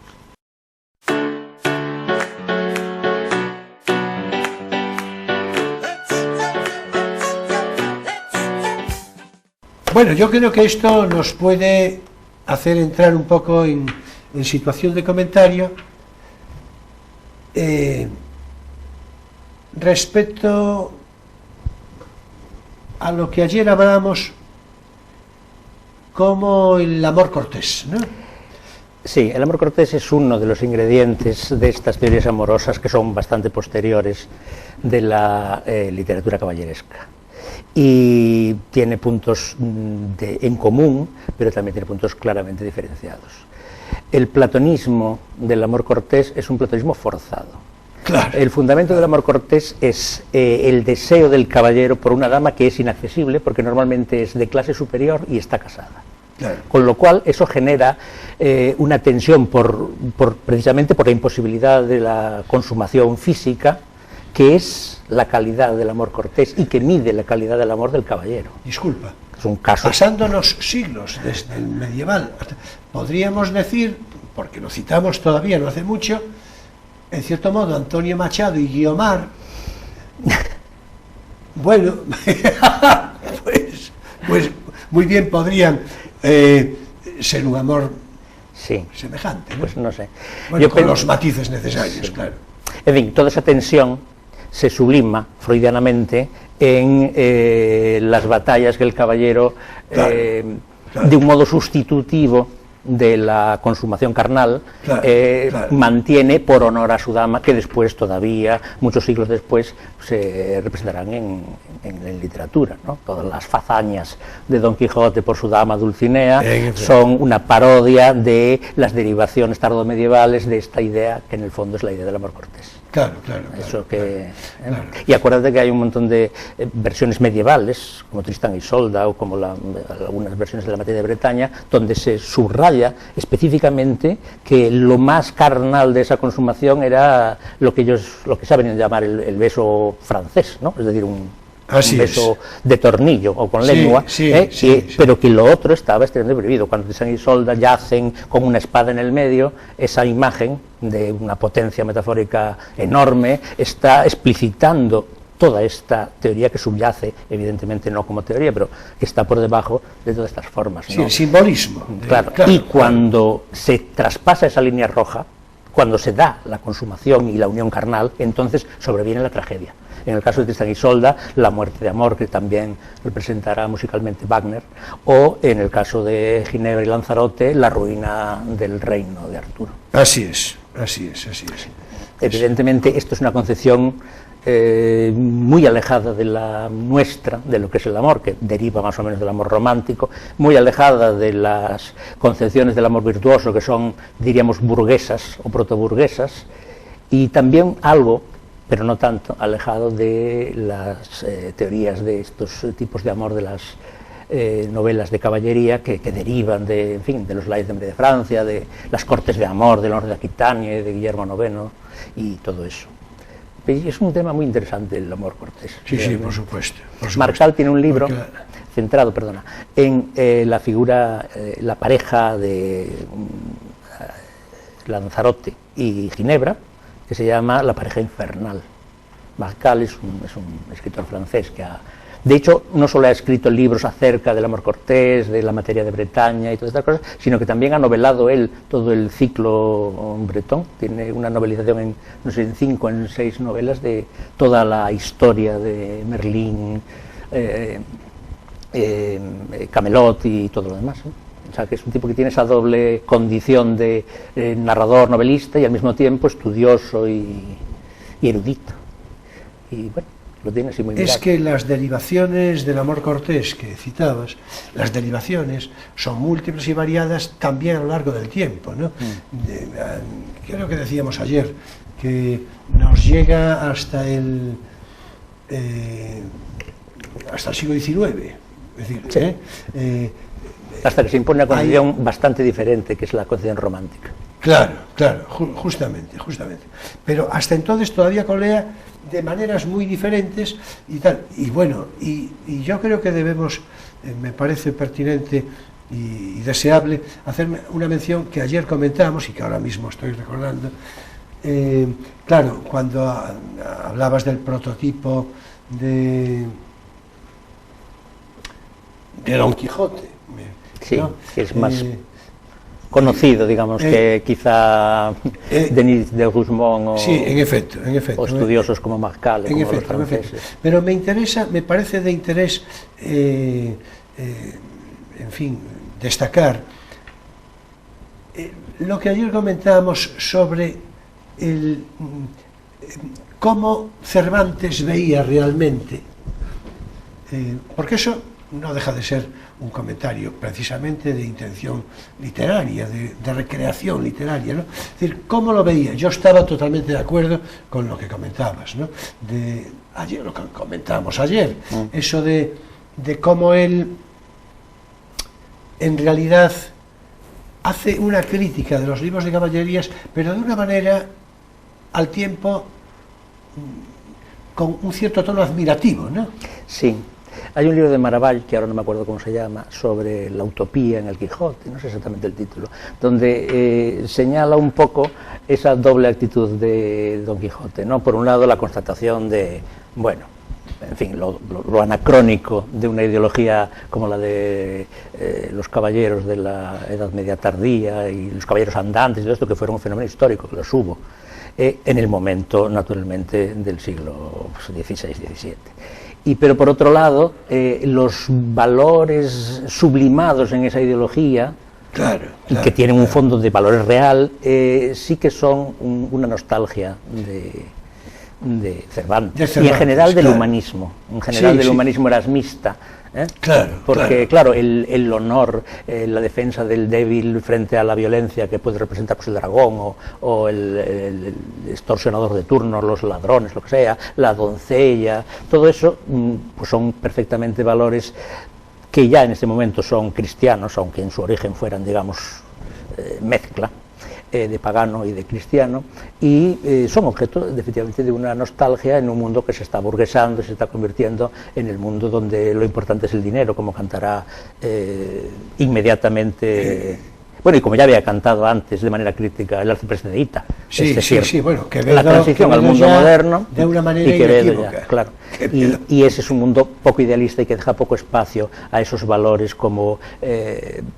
Bueno, yo creo que esto nos puede hacer entrar un poco en situación de comentario respecto a lo que ayer hablábamos como el amor cortés, ¿no? Sí, el amor cortés es uno de los ingredientes de estas teorías amorosas que son bastante posteriores de la literatura caballeresca. Y tiene puntos en común, pero también tiene puntos claramente diferenciados. El platonismo del amor cortés es un platonismo forzado. Claro. El fundamento del amor cortés es el deseo del caballero por una dama que es inaccesible porque normalmente es de clase superior y está casada. Claro. Con lo cual eso genera una tensión precisamente por la imposibilidad de la consumación física, que es la calidad del amor cortés y que mide la calidad del amor del caballero. Disculpa. Es un caso. Pasándonos siglos desde el medieval, podríamos decir, porque lo citamos todavía no hace mucho, en cierto modo Antonio Machado y Guiomar, bueno, pues muy bien podrían ser un amor sí, semejante, ¿no? Pues no sé. Bueno, con los matices necesarios, sí, claro. En fin, toda esa tensión se sublima freudianamente en las batallas que el caballero, claro, de un modo sustitutivo de la consumación carnal, mantiene por honor a su dama, que después todavía, muchos siglos después, se representarán en literatura, ¿no? Todas las fazañas de Don Quijote por su dama Dulcinea son una parodia de las derivaciones tardomedievales de esta idea, que en el fondo es la idea del amor cortés. Claro. Eso que, claro. Y acuérdate que hay un montón de versiones medievales, como Tristán y Isolda, o como algunas versiones de la Materia de Bretaña, donde se subraya específicamente que lo más carnal de esa consumación era lo que saben llamar el beso francés, ¿no? Es decir, un beso de tornillo o con lengua, pero que lo otro estaba extremadamente prohibido. Cuando Tristán y Isolda yacen con una espada en el medio, esa imagen de una potencia metafórica enorme está explicitando toda esta teoría que subyace, evidentemente no como teoría, pero que está por debajo de todas estas formas, ¿no? Sí, el simbolismo. Claro. Y cuando se traspasa esa línea roja, cuando se da la consumación y la unión carnal, entonces sobreviene la tragedia. En el caso de Tristán y Isolda, la muerte de amor, que también representará musicalmente Wagner, o en el caso de Ginebra y Lanzarote, la ruina del reino de Arturo. Así es. Evidentemente, esto es una concepción muy alejada de la nuestra, de lo que es el amor, que deriva más o menos del amor romántico, muy alejada de las concepciones del amor virtuoso, que son, diríamos, burguesas o protoburguesas, y también algo, pero no tanto, alejado de las teorías de estos tipos de amor de las novelas de caballería que derivan de los Lais de María de Francia, de las cortes de amor de Leonor de Aquitania, de Guillermo IX y todo eso. Es un tema muy interesante el amor cortés. Sí, por supuesto. Marçal tiene un libro centrado, en la figura, la pareja de Lanzarote y Ginebra, que se llama La pareja infernal. Marçal es un escritor francés que ha De hecho, no solo ha escrito libros acerca del amor cortés, de la materia de Bretaña y todas estas cosas, sino que también ha novelado él todo el ciclo bretón. Tiene una novelización en, no sé, en 5 o en 6 novelas de toda la historia de Merlín, Camelot y todo lo demás, ¿eh? O sea, que es un tipo que tiene esa doble condición de narrador, novelista y al mismo tiempo estudioso y erudito. Y bueno, lo tiene así muy mirado. Es que las derivaciones del amor cortés que citabas, las derivaciones son múltiples y variadas también a lo largo del tiempo, ¿no? Creo que decíamos ayer que nos llega hasta el siglo XIX, es decir, sí. Hasta que se impone una concepción bastante diferente, que es la concepción romántica. Claro, justamente. Pero hasta entonces todavía colea de maneras muy diferentes y tal. Y bueno, y yo creo que debemos, me parece pertinente y deseable, hacer una mención que ayer comentamos y que ahora mismo estoy recordando. Claro, cuando hablabas del prototipo de Don Quijote, sí, ¿no? Que es más conocido, digamos, que quizá Denis de Guzmán o, sí, en efecto, o estudiosos como Marcal, como los franceses. Pero me parece de interés, en fin, destacar lo que ayer comentábamos sobre cómo Cervantes veía realmente, porque eso no deja de ser un comentario precisamente de intención literaria, de recreación literaria, ¿no? Es decir, ¿cómo lo veía? Yo estaba totalmente de acuerdo con lo que comentabas, ¿no? Ayer, lo que comentábamos ayer, eso de cómo él en realidad hace una crítica de los libros de caballerías, pero de una manera al tiempo con un cierto tono admirativo, ¿no? Sí. Hay un libro de Maravall, que ahora no me acuerdo cómo se llama, sobre la utopía en el Quijote, no sé exactamente el título, donde señala un poco esa doble actitud de Don Quijote, ¿no? Por un lado, la constatación de, bueno, en fin, lo anacrónico de una ideología como la de los caballeros de la Edad Media tardía y los caballeros andantes y todo esto, que fueron un fenómeno histórico, que los hubo en el momento, naturalmente, del siglo XVI-XVII. Pero por otro lado, los valores sublimados en esa ideología, que tienen un fondo de valores real, sí que son una nostalgia de Cervantes, y en general del humanismo, del humanismo erasmista. Porque claro, el honor, la defensa del débil frente a la violencia que puede representar pues, el dragón o el extorsionador de turno, los ladrones, lo que sea, la doncella, todo eso pues son perfectamente valores que ya en este momento son cristianos, aunque en su origen fueran, digamos, mezcla de pagano y de cristiano, y son objeto efectivamente de una nostalgia en un mundo que se está burguesando, se está convirtiendo en el mundo donde lo importante es el dinero, como cantará inmediatamente, bueno, y como ya había cantado antes de manera crítica el arcipreste de Hita, bueno, la transición al mundo moderno de una manera y Quevedo ya, claro, y ese es un mundo poco idealista y que deja poco espacio a esos valores como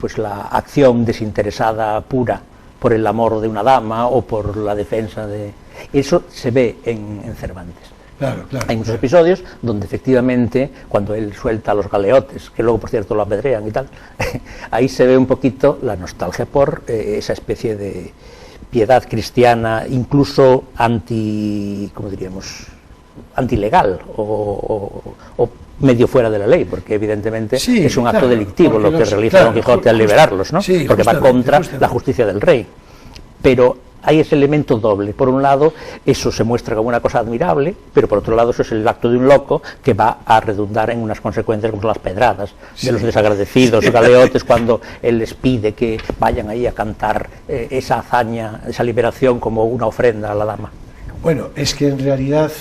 pues la acción desinteresada pura por el amor de una dama o por la defensa de... Eso se ve en Cervantes. Claro. Hay muchos episodios donde efectivamente, cuando él suelta a los galeotes, que luego por cierto lo apedrean y tal, ahí se ve un poquito la nostalgia por esa especie de piedad cristiana, incluso ¿cómo diríamos?, antilegal o medio fuera de la ley, porque evidentemente es un acto delictivo lo que realiza Don Quijote al liberarlos, ¿no? Porque va contra la justicia del rey. Pero hay ese elemento doble. Por un lado, eso se muestra como una cosa admirable, pero por otro lado, eso es el acto de un loco que va a redundar en unas consecuencias como son las pedradas de los desagradecidos galeotes cuando él les pide que vayan ahí a cantar esa hazaña, esa liberación como una ofrenda a la dama. Bueno, es que en realidad,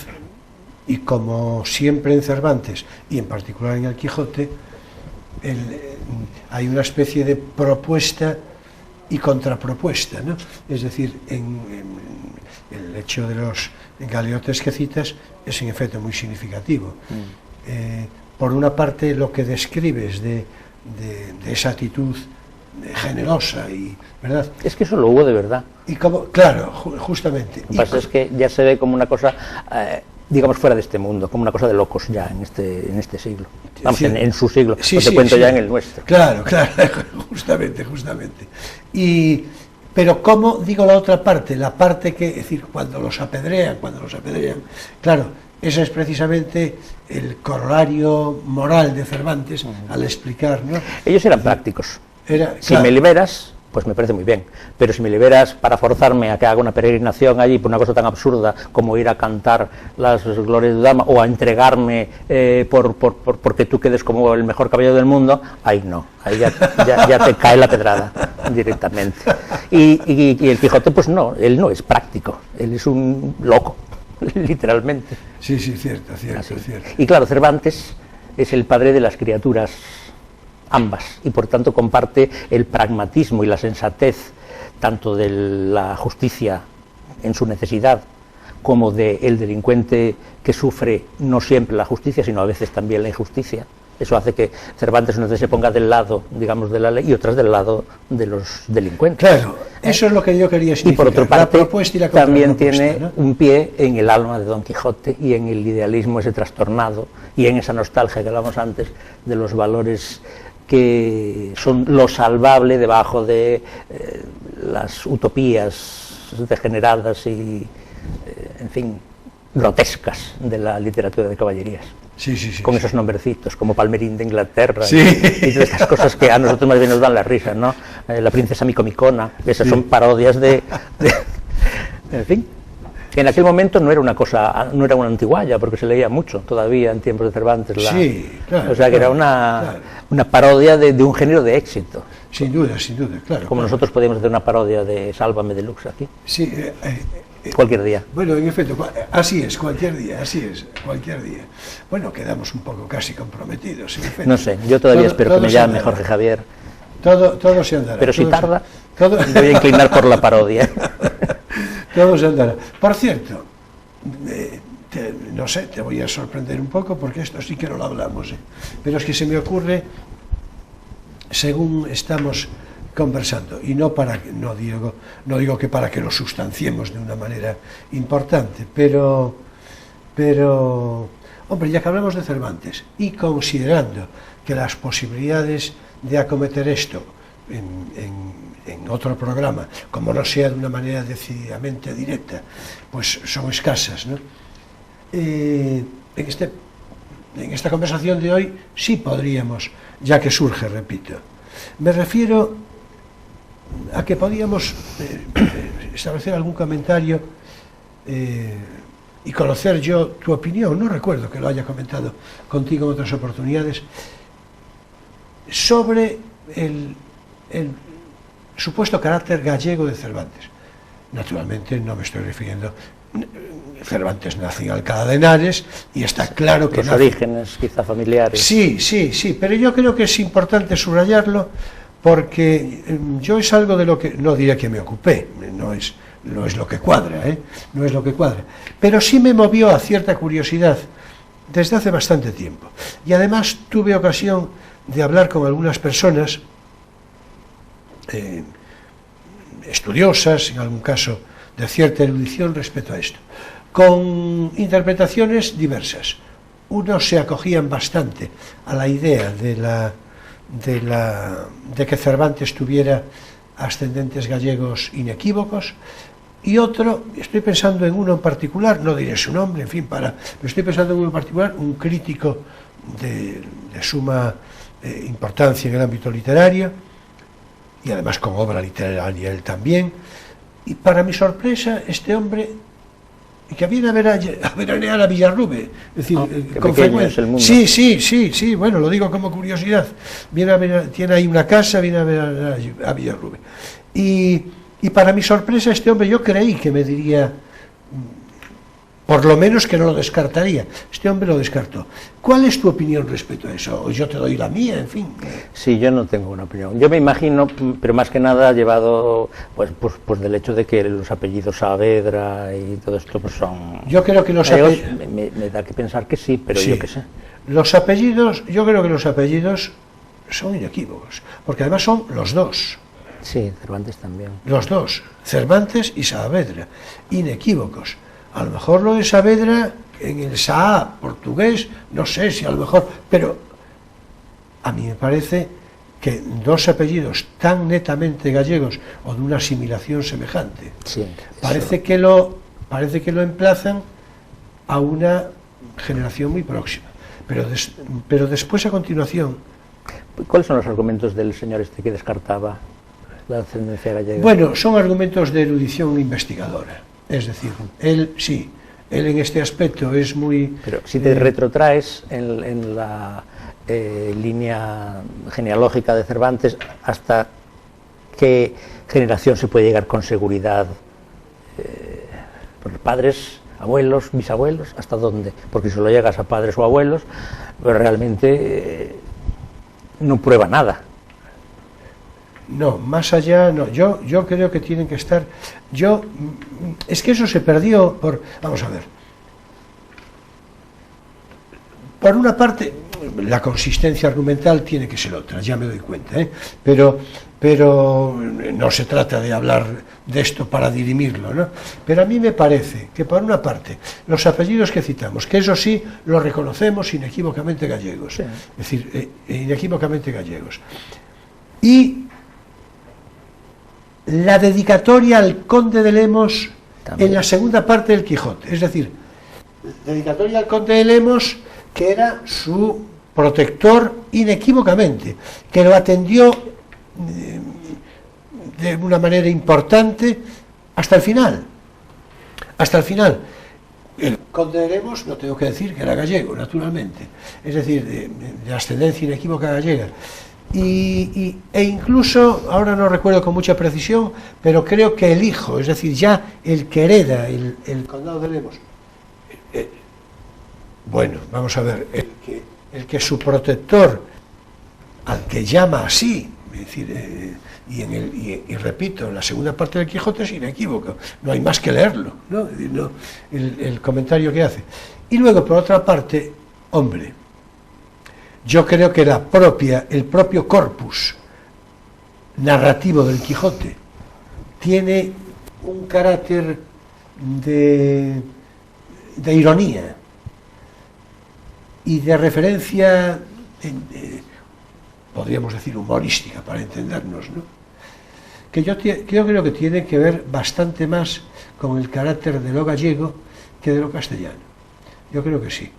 y como siempre en Cervantes, y en particular en el Quijote, hay una especie de propuesta y contrapropuesta, ¿no? Es decir, en el hecho de los galeotes que citas es en efecto muy significativo. por una parte, lo que describes de esa actitud generosa y, ¿verdad? Es que eso lo hubo de verdad. Y como, claro, justamente. Lo que pasa es que ya se ve como una cosa, digamos, fuera de este mundo, como una cosa de locos ya en este siglo. Vamos, sí, en su siglo, sí, no te sí, cuento sí. ya en el nuestro. Claro, justamente. Pero ¿cómo digo la otra parte? La parte que, es decir, cuando los apedrean, claro, ese es precisamente el corolario moral de Cervantes al explicar, ¿no? Ellos eran prácticos. Si claro, me liberas, pues me parece muy bien, pero si me liberas para forzarme a que haga una peregrinación allí por una cosa tan absurda como ir a cantar las glorias de Dama o a entregarme porque tú quedes como el mejor caballero del mundo, ahí no, ahí ya te cae la pedrada directamente. Y el Quijote, pues no, él no es práctico, él es un loco, literalmente. Sí, cierto. Y claro, Cervantes es el padre de las criaturas ambas, y por tanto comparte el pragmatismo y la sensatez tanto de la justicia en su necesidad como del delincuente que sufre no siempre la justicia, sino a veces también la injusticia. Eso hace que Cervantes una vez se ponga del lado, digamos, de la ley y otras del lado de los delincuentes. Claro, eso es lo que yo quería significar. Y por otra parte, la propuesta y la también tiene, ¿no?, un pie en el alma de Don Quijote y en el idealismo ese trastornado y en esa nostalgia que hablamos antes de los valores que son lo salvable debajo de las utopías degeneradas y, en fin, grotescas de la literatura de caballerías. Con esos nombrecitos, como Palmerín de Inglaterra y todas estas cosas que a nosotros más bien nos dan la risa, ¿no? La princesa Micomicona, esas son parodias de en fin, que en aquel momento no era una cosa, no era una antigualla, porque se leía mucho todavía en tiempos de Cervantes. O sea que era una parodia de un género de éxito. Sin duda, claro. Como nosotros podíamos hacer una parodia de Sálvame Deluxe aquí. Sí, cualquier día. Bueno, en efecto, así es, cualquier día. Bueno, quedamos un poco casi comprometidos, en efecto. No sé, yo todavía espero que me llame Jorge Javier. Todo se andará. Pero si tarda, me voy a inclinar por la parodia. Todo se andará. Por cierto, no sé, te voy a sorprender un poco, porque esto sí que no lo hablamos, pero es que se me ocurre, según estamos conversando, y no digo que para que lo sustanciemos de una manera importante, pero hombre, ya que hablamos de Cervantes y considerando que las posibilidades de acometer esto en otro programa, como no sea de una manera decididamente directa, pues son escasas, ¿no? En esta conversación de hoy sí podríamos, ya que surge, repito, me refiero a que podíamos establecer algún comentario y conocer yo tu opinión, no recuerdo que lo haya comentado contigo en otras oportunidades, sobre el supuesto carácter gallego de Cervantes. Naturalmente no me estoy refiriendo, Cervantes nació en Alcalá de Henares y está claro que los orígenes quizá familiares. Sí, pero yo creo que es importante subrayarlo, porque yo es algo de lo que, no diré que me ocupé, no es lo que cuadra, no es lo que cuadra, pero sí me movió a cierta curiosidad desde hace bastante tiempo, y además tuve ocasión de hablar con algunas personas estudiosas, en algún caso de cierta erudición respecto a esto, con interpretaciones diversas. Unos se acogían bastante a la idea de que Cervantes tuviera ascendentes gallegos inequívocos, y otro, estoy pensando en uno en particular, no diré su nombre, en fin, pero estoy pensando en uno en particular, un crítico de suma importancia en el ámbito literario, y además con obra literaria él también, y para mi sorpresa, este hombre, que viene a veranear a Villarrube, es decir, con frecuencia. Sí, bueno, lo digo como curiosidad, tiene ahí una casa, viene a ver a Villarrube, y para mi sorpresa, este hombre, yo creí que me diría, por lo menos que no lo descartaría. Este hombre lo descartó. ¿Cuál es tu opinión respecto a eso? O yo te doy la mía, en fin. Sí, yo no tengo una opinión. Yo me imagino, pero más que nada llevado pues del hecho de que los apellidos Saavedra y todo esto pues son... Yo creo que los apellidos... Me da que pensar que sí, pero sí. Yo qué sé. Los apellidos, yo creo que los apellidos son inequívocos, porque además son los dos. Sí, Cervantes también. Los dos, Cervantes y Saavedra, inequívocos. A lo mejor lo de Saavedra, en el Saa portugués, no sé si a lo mejor, pero a mí me parece que dos apellidos tan netamente gallegos o de una asimilación semejante, sí, parece que lo emplazan a una generación muy próxima. Pero después, a continuación... ¿Cuáles son los argumentos del señor este que descartaba la ascendencia gallega? Bueno, son argumentos de erudición investigadora. Es decir, él en este aspecto es muy... Pero si te retrotraes en la línea genealógica de Cervantes, ¿hasta qué generación se puede llegar con seguridad? ¿Por padres, abuelos, bisabuelos? ¿Hasta dónde? Porque si solo llegas a padres o abuelos, pues realmente no prueba nada. No, más allá no. Yo creo que tienen que estar... es que eso se perdió por... Vamos a ver. Por una parte, la consistencia argumental tiene que ser otra, ya me doy cuenta, pero no se trata de hablar de esto para dirimirlo, ¿no? Pero a mí me parece que, por una parte, los apellidos que citamos, que eso sí lo reconocemos inequívocamente gallegos, sí. Es decir, inequívocamente gallegos, y la dedicatoria al conde de Lemos también en la segunda parte del Quijote, es decir, dedicatoria al conde de Lemos, que era su protector inequívocamente, que lo atendió de una manera importante hasta el final. Hasta el final. El conde de Lemos, no tengo que decir que era gallego, naturalmente, es decir, de ascendencia inequívoca gallega. E incluso, ahora no recuerdo con mucha precisión, pero creo que el hijo, es decir, ya el que hereda el condado de Lemos, bueno, vamos a ver, el que su protector, al que llama así, es decir, y repito, en la segunda parte del Quijote es inequívoco, no hay más que leerlo, ¿no? El comentario que hace. Y luego, por otra parte, hombre, yo creo que el propio corpus narrativo del Quijote tiene un carácter de ironía y de referencia, podríamos decir, humorística, para entendernos, ¿no? Que yo creo que tiene que ver bastante más con el carácter de lo gallego que de lo castellano. Yo creo que sí.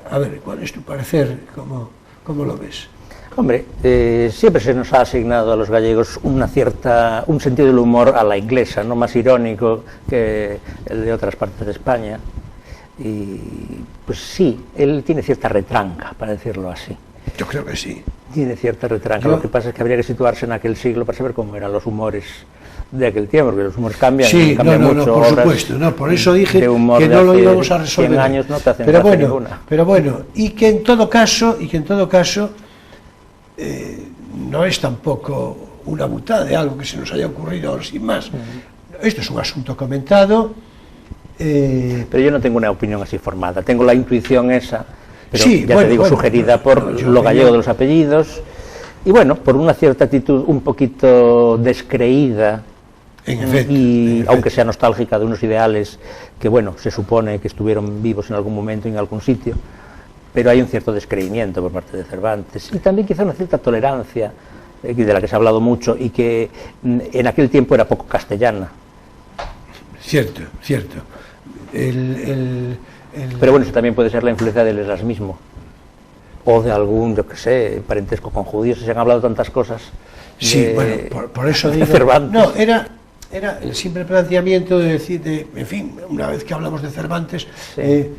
A ver, ¿cuál es tu parecer? ¿Cómo lo ves? Hombre, siempre se nos ha asignado a los gallegos un sentido del humor a la inglesa, no más irónico que el de otras partes de España. Y pues sí, él tiene cierta retranca, para decirlo así. Yo creo que sí. Tiene cierta retranca. Lo que pasa es que habría que situarse en aquel siglo para saber cómo eran los humores de aquel tiempo, porque los humores cambian, sí, cambian mucho. No, por supuesto, no, por eso dije que no lo íbamos a resolver. 100 años no te hacen pero bueno, y que en todo caso, no es tampoco una butada de algo que se nos haya ocurrido ahora sin más. Esto es un asunto comentado. Pero yo no tengo una opinión así formada, tengo la intuición esa, pero sí, ya te digo, sugerida por lo gallego de los apellidos, y bueno, por una cierta actitud un poquito descreída, en efecto, aunque sea nostálgica de unos ideales que, bueno, se supone que estuvieron vivos en algún momento en algún sitio, pero hay un cierto descreimiento por parte de Cervantes, y también quizá una cierta tolerancia, de la que se ha hablado mucho, y que en aquel tiempo era poco castellana. Cierto. Pero bueno, eso también puede ser la influencia del erasmismo o de algún, yo qué sé, parentesco con judíos. Se han hablado tantas cosas. Sí, bueno, por eso digo. Cervantes. No, era el simple planteamiento de decir, en fin, una vez que hablamos de Cervantes, sí.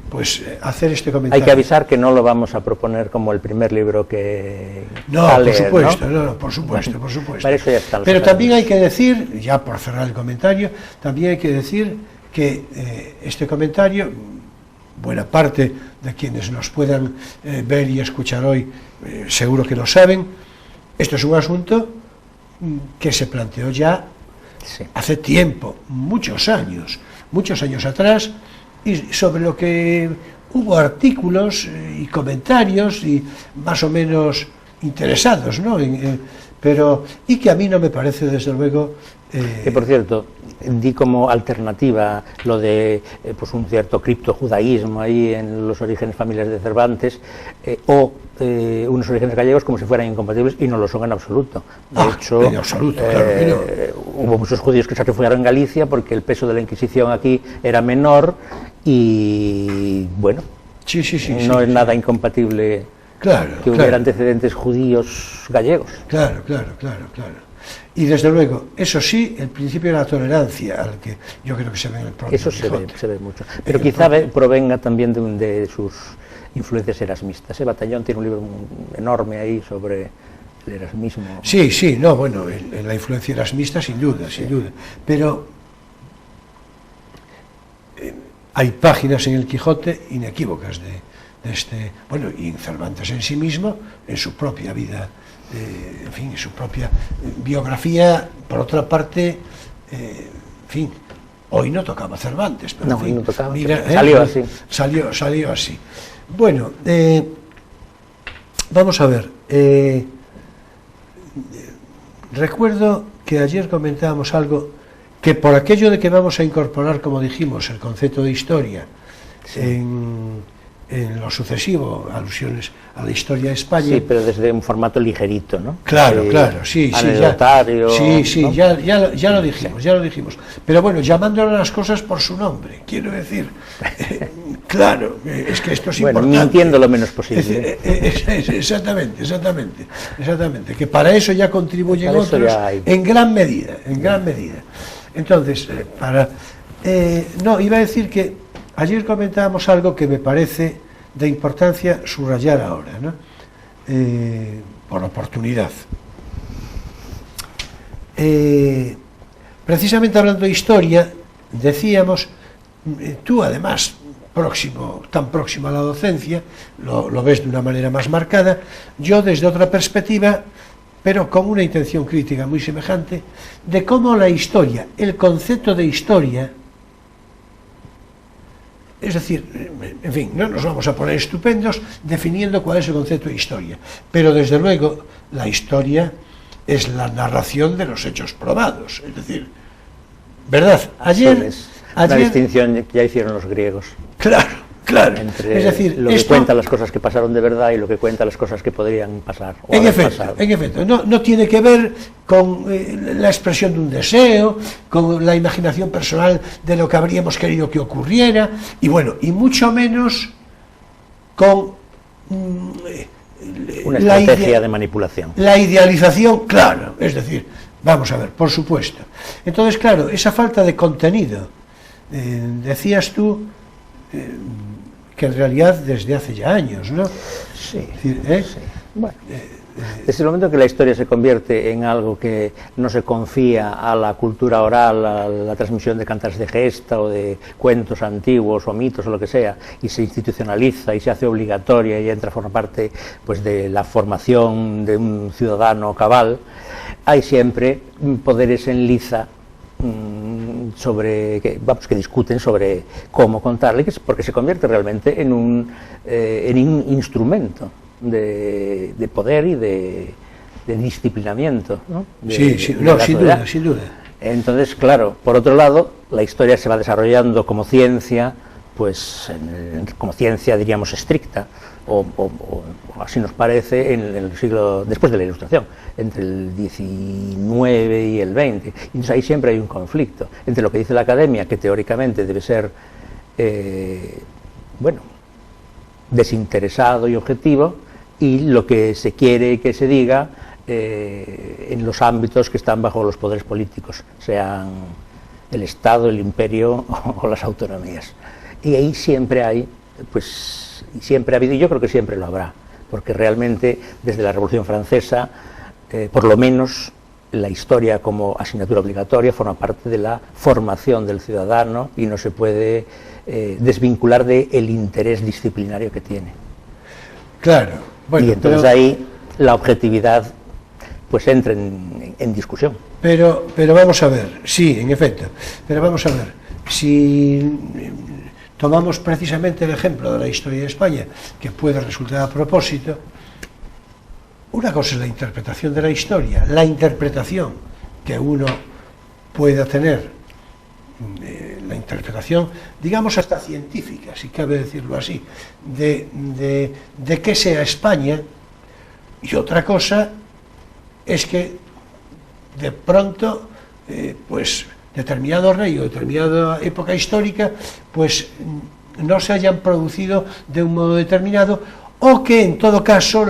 Hacer este comentario. Hay que avisar que no lo vamos a proponer como el primer libro que. No, por supuesto, ¿no? Por supuesto. Para eso ya están los Pero también hay que decir, ya por cerrar el comentario, también hay que decir que este comentario, buena parte de quienes nos puedan ver y escuchar hoy, seguro que lo saben, esto es un asunto que se planteó ya hace tiempo, muchos años atrás, y sobre lo que hubo artículos y comentarios y más o menos interesados, ¿no? Pero, y que a mí no me parece, desde luego... Que, por cierto, di como alternativa lo de pues un cierto criptojudaísmo ahí en los orígenes familiares de Cervantes, o unos orígenes gallegos como si fueran incompatibles, y no lo son en absoluto. De hecho, en absoluto, claro que no. Hubo muchos judíos que se refugiaron en Galicia porque el peso de la Inquisición aquí era menor y, bueno, no es nada incompatible que hubiera antecedentes judíos gallegos. Claro. Y desde luego, eso sí, el principio de la tolerancia, al que yo creo que se ve en el propio Quijote. Se ve mucho. Pero quizá provenga también de sus influencias erasmistas. Batallón tiene un libro enorme ahí sobre el erasmismo. Sí, no, bueno, en la influencia erasmista sin duda. Pero hay páginas en el Quijote inequívocas de este, bueno, y en Cervantes en sí mismo, en su propia vida, en fin, en su propia biografía. Por otra parte, en fin, hoy no tocaba Cervantes, pero no, en fin, no tocaba, mira, salió así. Bueno, vamos a ver, recuerdo que ayer comentábamos algo que, por aquello de que vamos a incorporar, como dijimos, el concepto de historia en lo sucesivo, alusiones a la historia de España. Sí, pero desde un formato ligerito, ¿no? Claro, sí. Anecdotario, sí, ¿no? ya lo dijimos. Pero bueno, llamándole las cosas por su nombre, quiero decir. Claro, es que esto es importante. Mintiendo lo menos posible. Exactamente. Que para eso ya contribuyen otros en gran medida. Entonces, no, iba a decir que ayer comentábamos algo que me parece de importancia subrayar ahora, ¿no? Por oportunidad. Precisamente hablando de historia, decíamos, tú además, tan próximo a la docencia, lo ves de una manera más marcada, yo desde otra perspectiva, pero con una intención crítica muy semejante, de cómo la historia, el concepto de historia, es decir, en fin, no nos vamos a poner estupendos definiendo cuál es el concepto de historia, pero desde luego la historia es la narración de los hechos probados, es decir, ¿verdad? Ayer la distinción que ya hicieron los griegos. Claro. Entre es decir, lo que cuenta las cosas que pasaron de verdad y lo que cuenta las cosas que podrían pasar. En efecto, no tiene que ver con la expresión de un deseo, con la imaginación personal de lo que habríamos querido que ocurriera, y bueno, y mucho menos con una estrategia de manipulación. La idealización, claro, es decir, vamos a ver, por supuesto. Entonces, claro, esa falta de contenido, decías tú, que en realidad desde hace ya años, ¿no? Sí. Bueno, desde el momento que la historia se convierte en algo que no se confía a la cultura oral, a la transmisión de cantares de gesta o de cuentos antiguos o mitos o lo que sea, y se institucionaliza y se hace obligatoria y entra a formar parte, pues, de la formación de un ciudadano cabal, hay siempre poderes en liza que discuten sobre cómo contarle, porque se convierte realmente en un instrumento de poder y de disciplinamiento, ¿no? Sin duda. Entonces, claro, por otro lado, la historia se va desarrollando como ciencia, pues como ciencia, diríamos, estricta, o así nos parece, en el siglo después de la Ilustración, entre el XIX y el XX. Entonces ahí siempre hay un conflicto entre lo que dice la academia, que teóricamente debe ser desinteresado y objetivo, y lo que se quiere que se diga en los ámbitos que están bajo los poderes políticos, sean el Estado, el imperio o las autonomías. Y ahí siempre hay, siempre ha habido, y yo creo que siempre lo habrá, porque realmente desde la Revolución Francesa, por lo menos la historia como asignatura obligatoria forma parte de la formación del ciudadano y no se puede desvincular del interés disciplinario que tiene. Claro. Bueno, y entonces ahí la objetividad pues entra en discusión. Pero vamos a ver, sí, en efecto, pero vamos a ver, si tomamos precisamente el ejemplo de la historia de España, que puede resultar a propósito, una cosa es la interpretación de la historia, la interpretación que uno pueda tener, la interpretación, digamos hasta científica, si cabe decirlo así, de qué sea España, y otra cosa es que de pronto, pues determinado rey o determinada época histórica, pues no se hayan producido de un modo determinado, o que en todo caso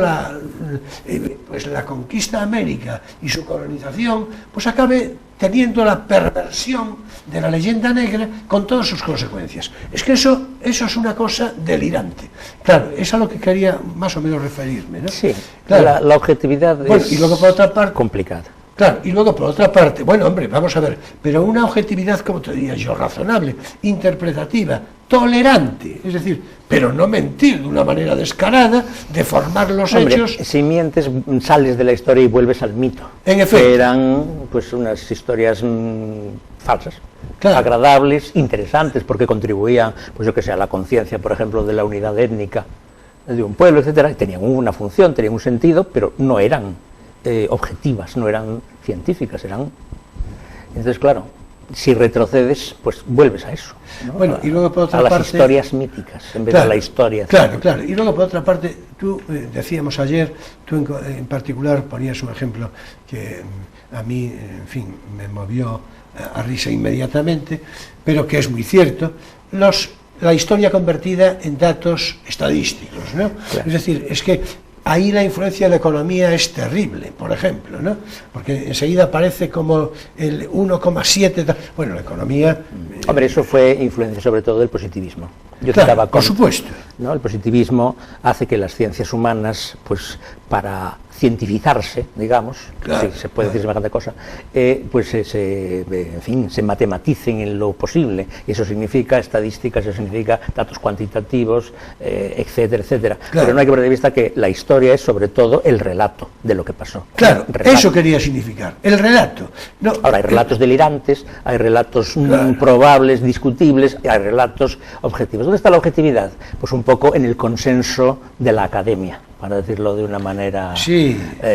pues la conquista de América y su colonización pues acabe teniendo la perversión de la leyenda negra con todas sus consecuencias. Es que eso es una cosa delirante. Claro, es a lo que quería más o menos referirme, ¿no? Sí, claro. La objetividad bueno, y luego por otra parte, complicada. Claro, y luego por otra parte, bueno, hombre, vamos a ver, pero una objetividad, como te diría yo, razonable, interpretativa, tolerante, es decir, pero no mentir de una manera descarada, deformar los hechos. Si mientes, sales de la historia y vuelves al mito. En efecto. Que eran pues unas historias falsas, claro, agradables, interesantes, porque contribuían, pues yo que sé, a la conciencia, por ejemplo, de la unidad étnica de un pueblo, etcétera, y tenían una función, tenían un sentido, pero no eran objetivas, no eran científicas, eran... Entonces, claro, si retrocedes, pues vuelves a eso, ¿no? Bueno, y luego por otra parte... a las historias míticas, en vez de la historia... Claro, claro, y luego por otra parte, tú, decíamos ayer, tú en particular ponías un ejemplo que a mí, en fin, me movió a risa inmediatamente, pero que es muy cierto, la historia convertida en datos estadísticos, ¿no? Claro. Es decir, es que ahí la influencia de la economía es terrible, por ejemplo, ¿no? Porque enseguida aparece como el 1,7... Bueno, la economía... Hombre, eso fue influencia sobre todo del positivismo. Yo claro, por supuesto. ¿No? El positivismo hace que las ciencias humanas, pues para cientificarse, digamos, claro, si se puede decir semejante cosa, pues en fin, se matematicen en lo posible. Y eso significa estadísticas, eso significa datos cuantitativos, etcétera, etcétera. Claro. Pero no hay que perder de vista que la historia es sobre todo el relato de lo que pasó. Claro, eso quería significar, el relato. No, ahora, hay relatos delirantes, hay relatos probables, discutibles, hay relatos objetivos. ¿Dónde está la objetividad? Pues un poco en el consenso de la academia, para decirlo de una manera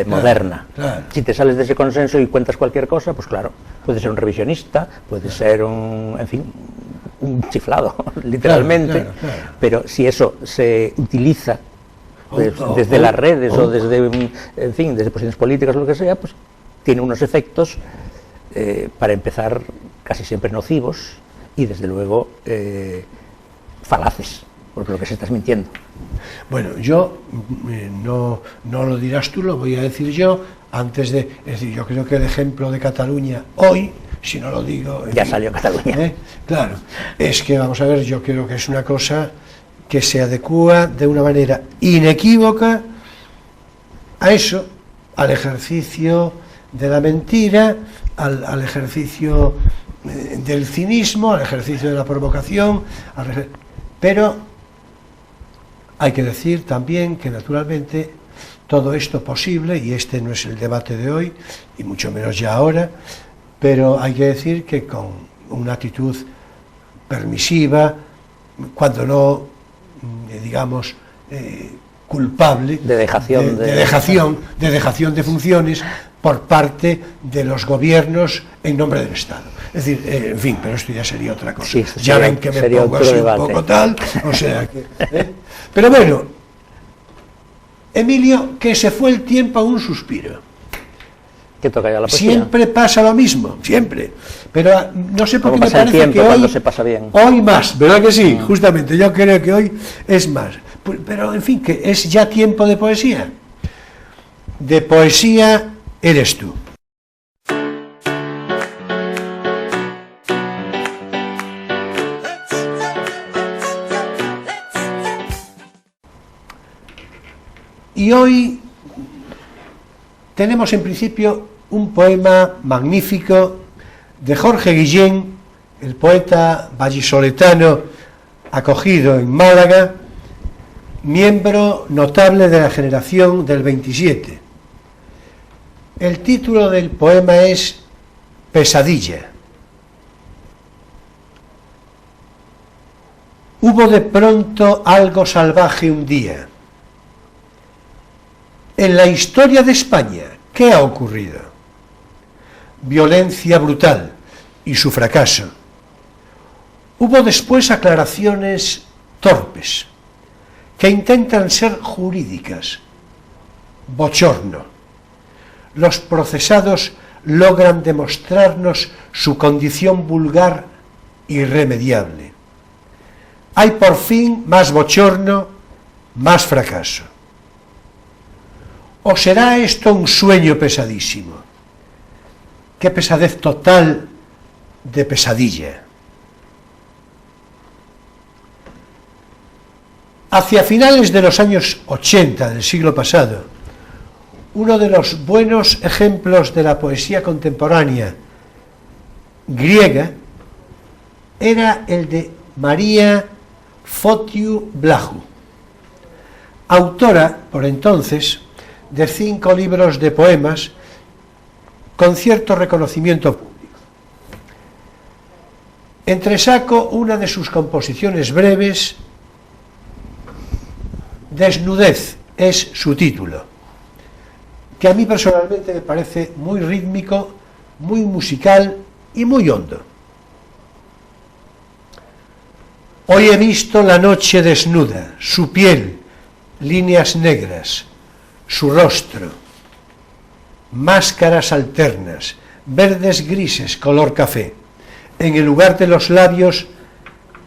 moderna. Claro. Si te sales de ese consenso y cuentas cualquier cosa, pues claro, puede ser un revisionista, puede ser en fin, un chiflado, literalmente, claro. Pero si eso se utiliza desde las redes o desde, en fin, desde posiciones políticas o lo que sea, pues tiene unos efectos, para empezar, casi siempre nocivos y desde luego falaces, porque lo que se estás mintiendo. Bueno, yo, no lo dirás tú, lo voy a decir yo, antes de... Es decir, yo creo que el ejemplo de Cataluña hoy, si no lo digo... Ya salió Cataluña. Claro, es que, vamos a ver, yo creo que es una cosa que se adecúa de una manera inequívoca a eso, al ejercicio de la mentira, al ejercicio del cinismo, al ejercicio de la provocación, pero... Hay que decir también que, naturalmente, todo esto posible, y este no es el debate de hoy, y mucho menos ya ahora, pero hay que decir que con una actitud permisiva, cuando no, digamos, culpable, de dejación de funciones por parte de los gobiernos en nombre del Estado. Es decir, en fin, pero esto ya sería otra cosa. Sí, ya ven que me pongo así un poco tal, o sea que... Pero bueno, Emilio, que se fue el tiempo a un suspiro. Que toca ya la poesía. Siempre pasa lo mismo, siempre. Pero no sé por qué me parece que hoy, se pasa bien. Hoy más, ¿verdad que sí? Justamente, yo creo que hoy es más. Pero, en fin, que es ya tiempo de poesía. De poesía eres tú. Y hoy tenemos en principio un poema magnífico de Jorge Guillén, el poeta vallisoletano acogido en Málaga, miembro notable de la generación del 27. El título del poema es Pesadilla. Hubo de pronto algo salvaje un día. En la historia de España, ¿qué ha ocurrido? Violencia brutal y su fracaso. Hubo después aclaraciones torpes, que intentan ser jurídicas. Bochorno. Los procesados logran demostrarnos su condición vulgar irremediable. Hay por fin más bochorno, más fracaso. ¿O será esto un sueño pesadísimo? ¡Qué pesadez total de pesadilla! Hacia finales de los años 80 del siglo pasado, uno de los buenos ejemplos de la poesía contemporánea griega era el de María Fotiu Blahu, autora, por entonces, de 5 libros de poemas con cierto reconocimiento público. Entresaco una de sus composiciones breves, Desnudez es su título, que a mí personalmente me parece muy rítmico, muy musical y muy hondo. Hoy he visto la noche desnuda, su piel, líneas negras, su rostro, máscaras alternas, verdes grises, color café. En el lugar de los labios,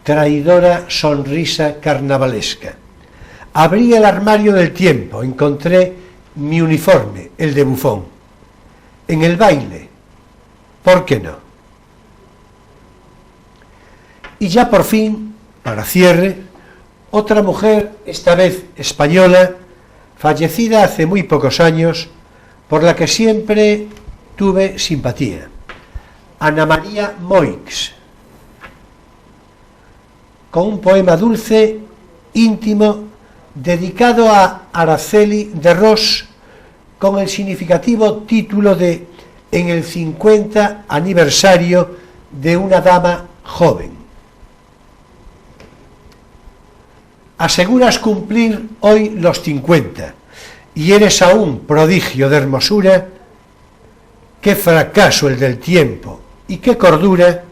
traidora sonrisa carnavalesca. Abrí el armario del tiempo, encontré mi uniforme, el de bufón. En el baile, ¿por qué no? Y ya por fin, para cierre, otra mujer, esta vez española, fallecida hace muy pocos años, por la que siempre tuve simpatía. Ana María Moix, con un poema dulce, íntimo, dedicado a Araceli de Ros, con el significativo título de En el 50 aniversario de una dama joven. Aseguras cumplir hoy los 50 y eres aún prodigio de hermosura. Qué fracaso el del tiempo y qué cordura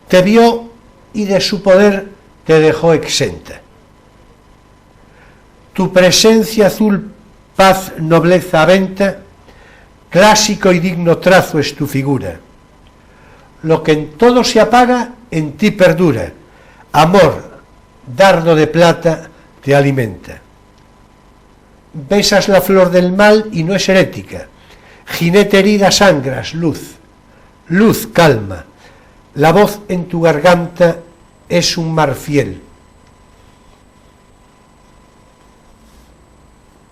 te vio y de su poder te dejó exenta. Tu presencia azul, paz, nobleza, aventa, clásico y digno trazo es tu figura. Lo que en todo se apaga, en ti perdura. Amor, dardo de plata, te alimenta. Besas la flor del mal y no es herética. Jinete herida sangras, luz. Luz, calma. La voz en tu garganta es un mar fiel.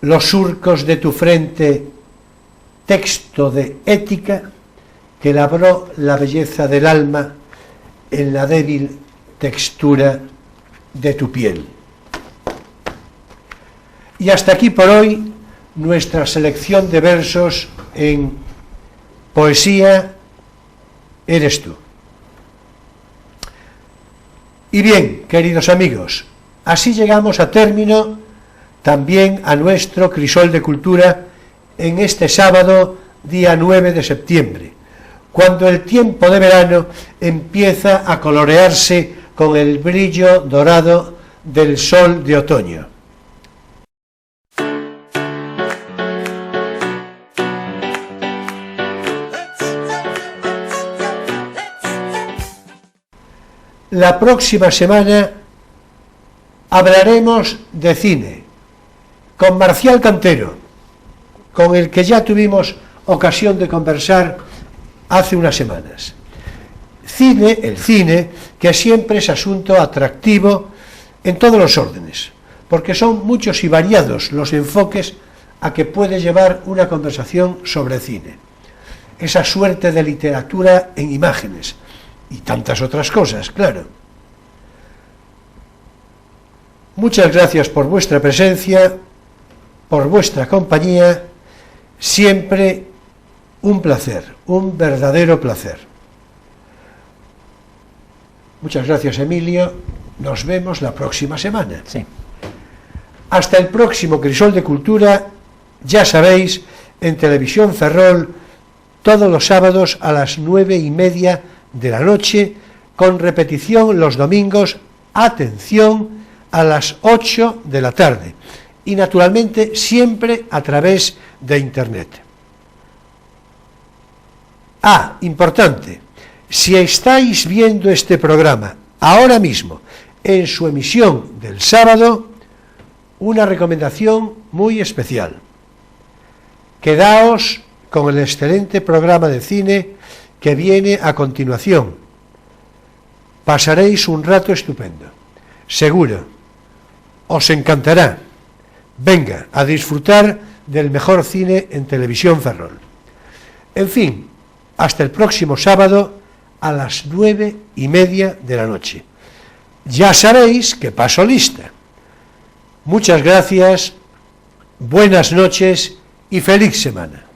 Los surcos de tu frente, texto de ética que labró la belleza del alma en la débil textura de tu piel. Y hasta aquí por hoy nuestra selección de versos en Poesía eres tú. Y bien, queridos amigos, así llegamos a término también a nuestro Crisol de Cultura en este sábado, día 9 de septiembre, cuando el tiempo de verano empieza a colorearse con el brillo dorado del sol de otoño. La próxima semana hablaremos de cine con Marcial Cantero, con el que ya tuvimos ocasión de conversar hace unas semanas. Cine, el cine, que siempre es asunto atractivo en todos los órdenes, porque son muchos y variados los enfoques a que puede llevar una conversación sobre cine. Esa suerte de literatura en imágenes y tantas otras cosas, claro. Muchas gracias por vuestra presencia, por vuestra compañía, siempre un placer, un verdadero placer. Muchas gracias, Emilio. nos vemos la próxima semana. Sí. Hasta el próximo Crisol de Cultura, ya sabéis, en Televisión Ferrol, todos los sábados a las 9:30 de la noche, con repetición los domingos, atención, a las 8 de la tarde. Y naturalmente siempre a través de Internet. Importante, si estáis viendo este programa ahora mismo en su emisión del sábado, una recomendación muy especial. Quedaos con el excelente programa de cine que viene a continuación. Pasaréis un rato estupendo, seguro, os encantará. Venga a disfrutar del mejor cine en Televisión Ferrol. En fin, hasta el próximo sábado a las 9:30 de la noche. Ya sabéis que paso lista. Muchas gracias, buenas noches y feliz semana.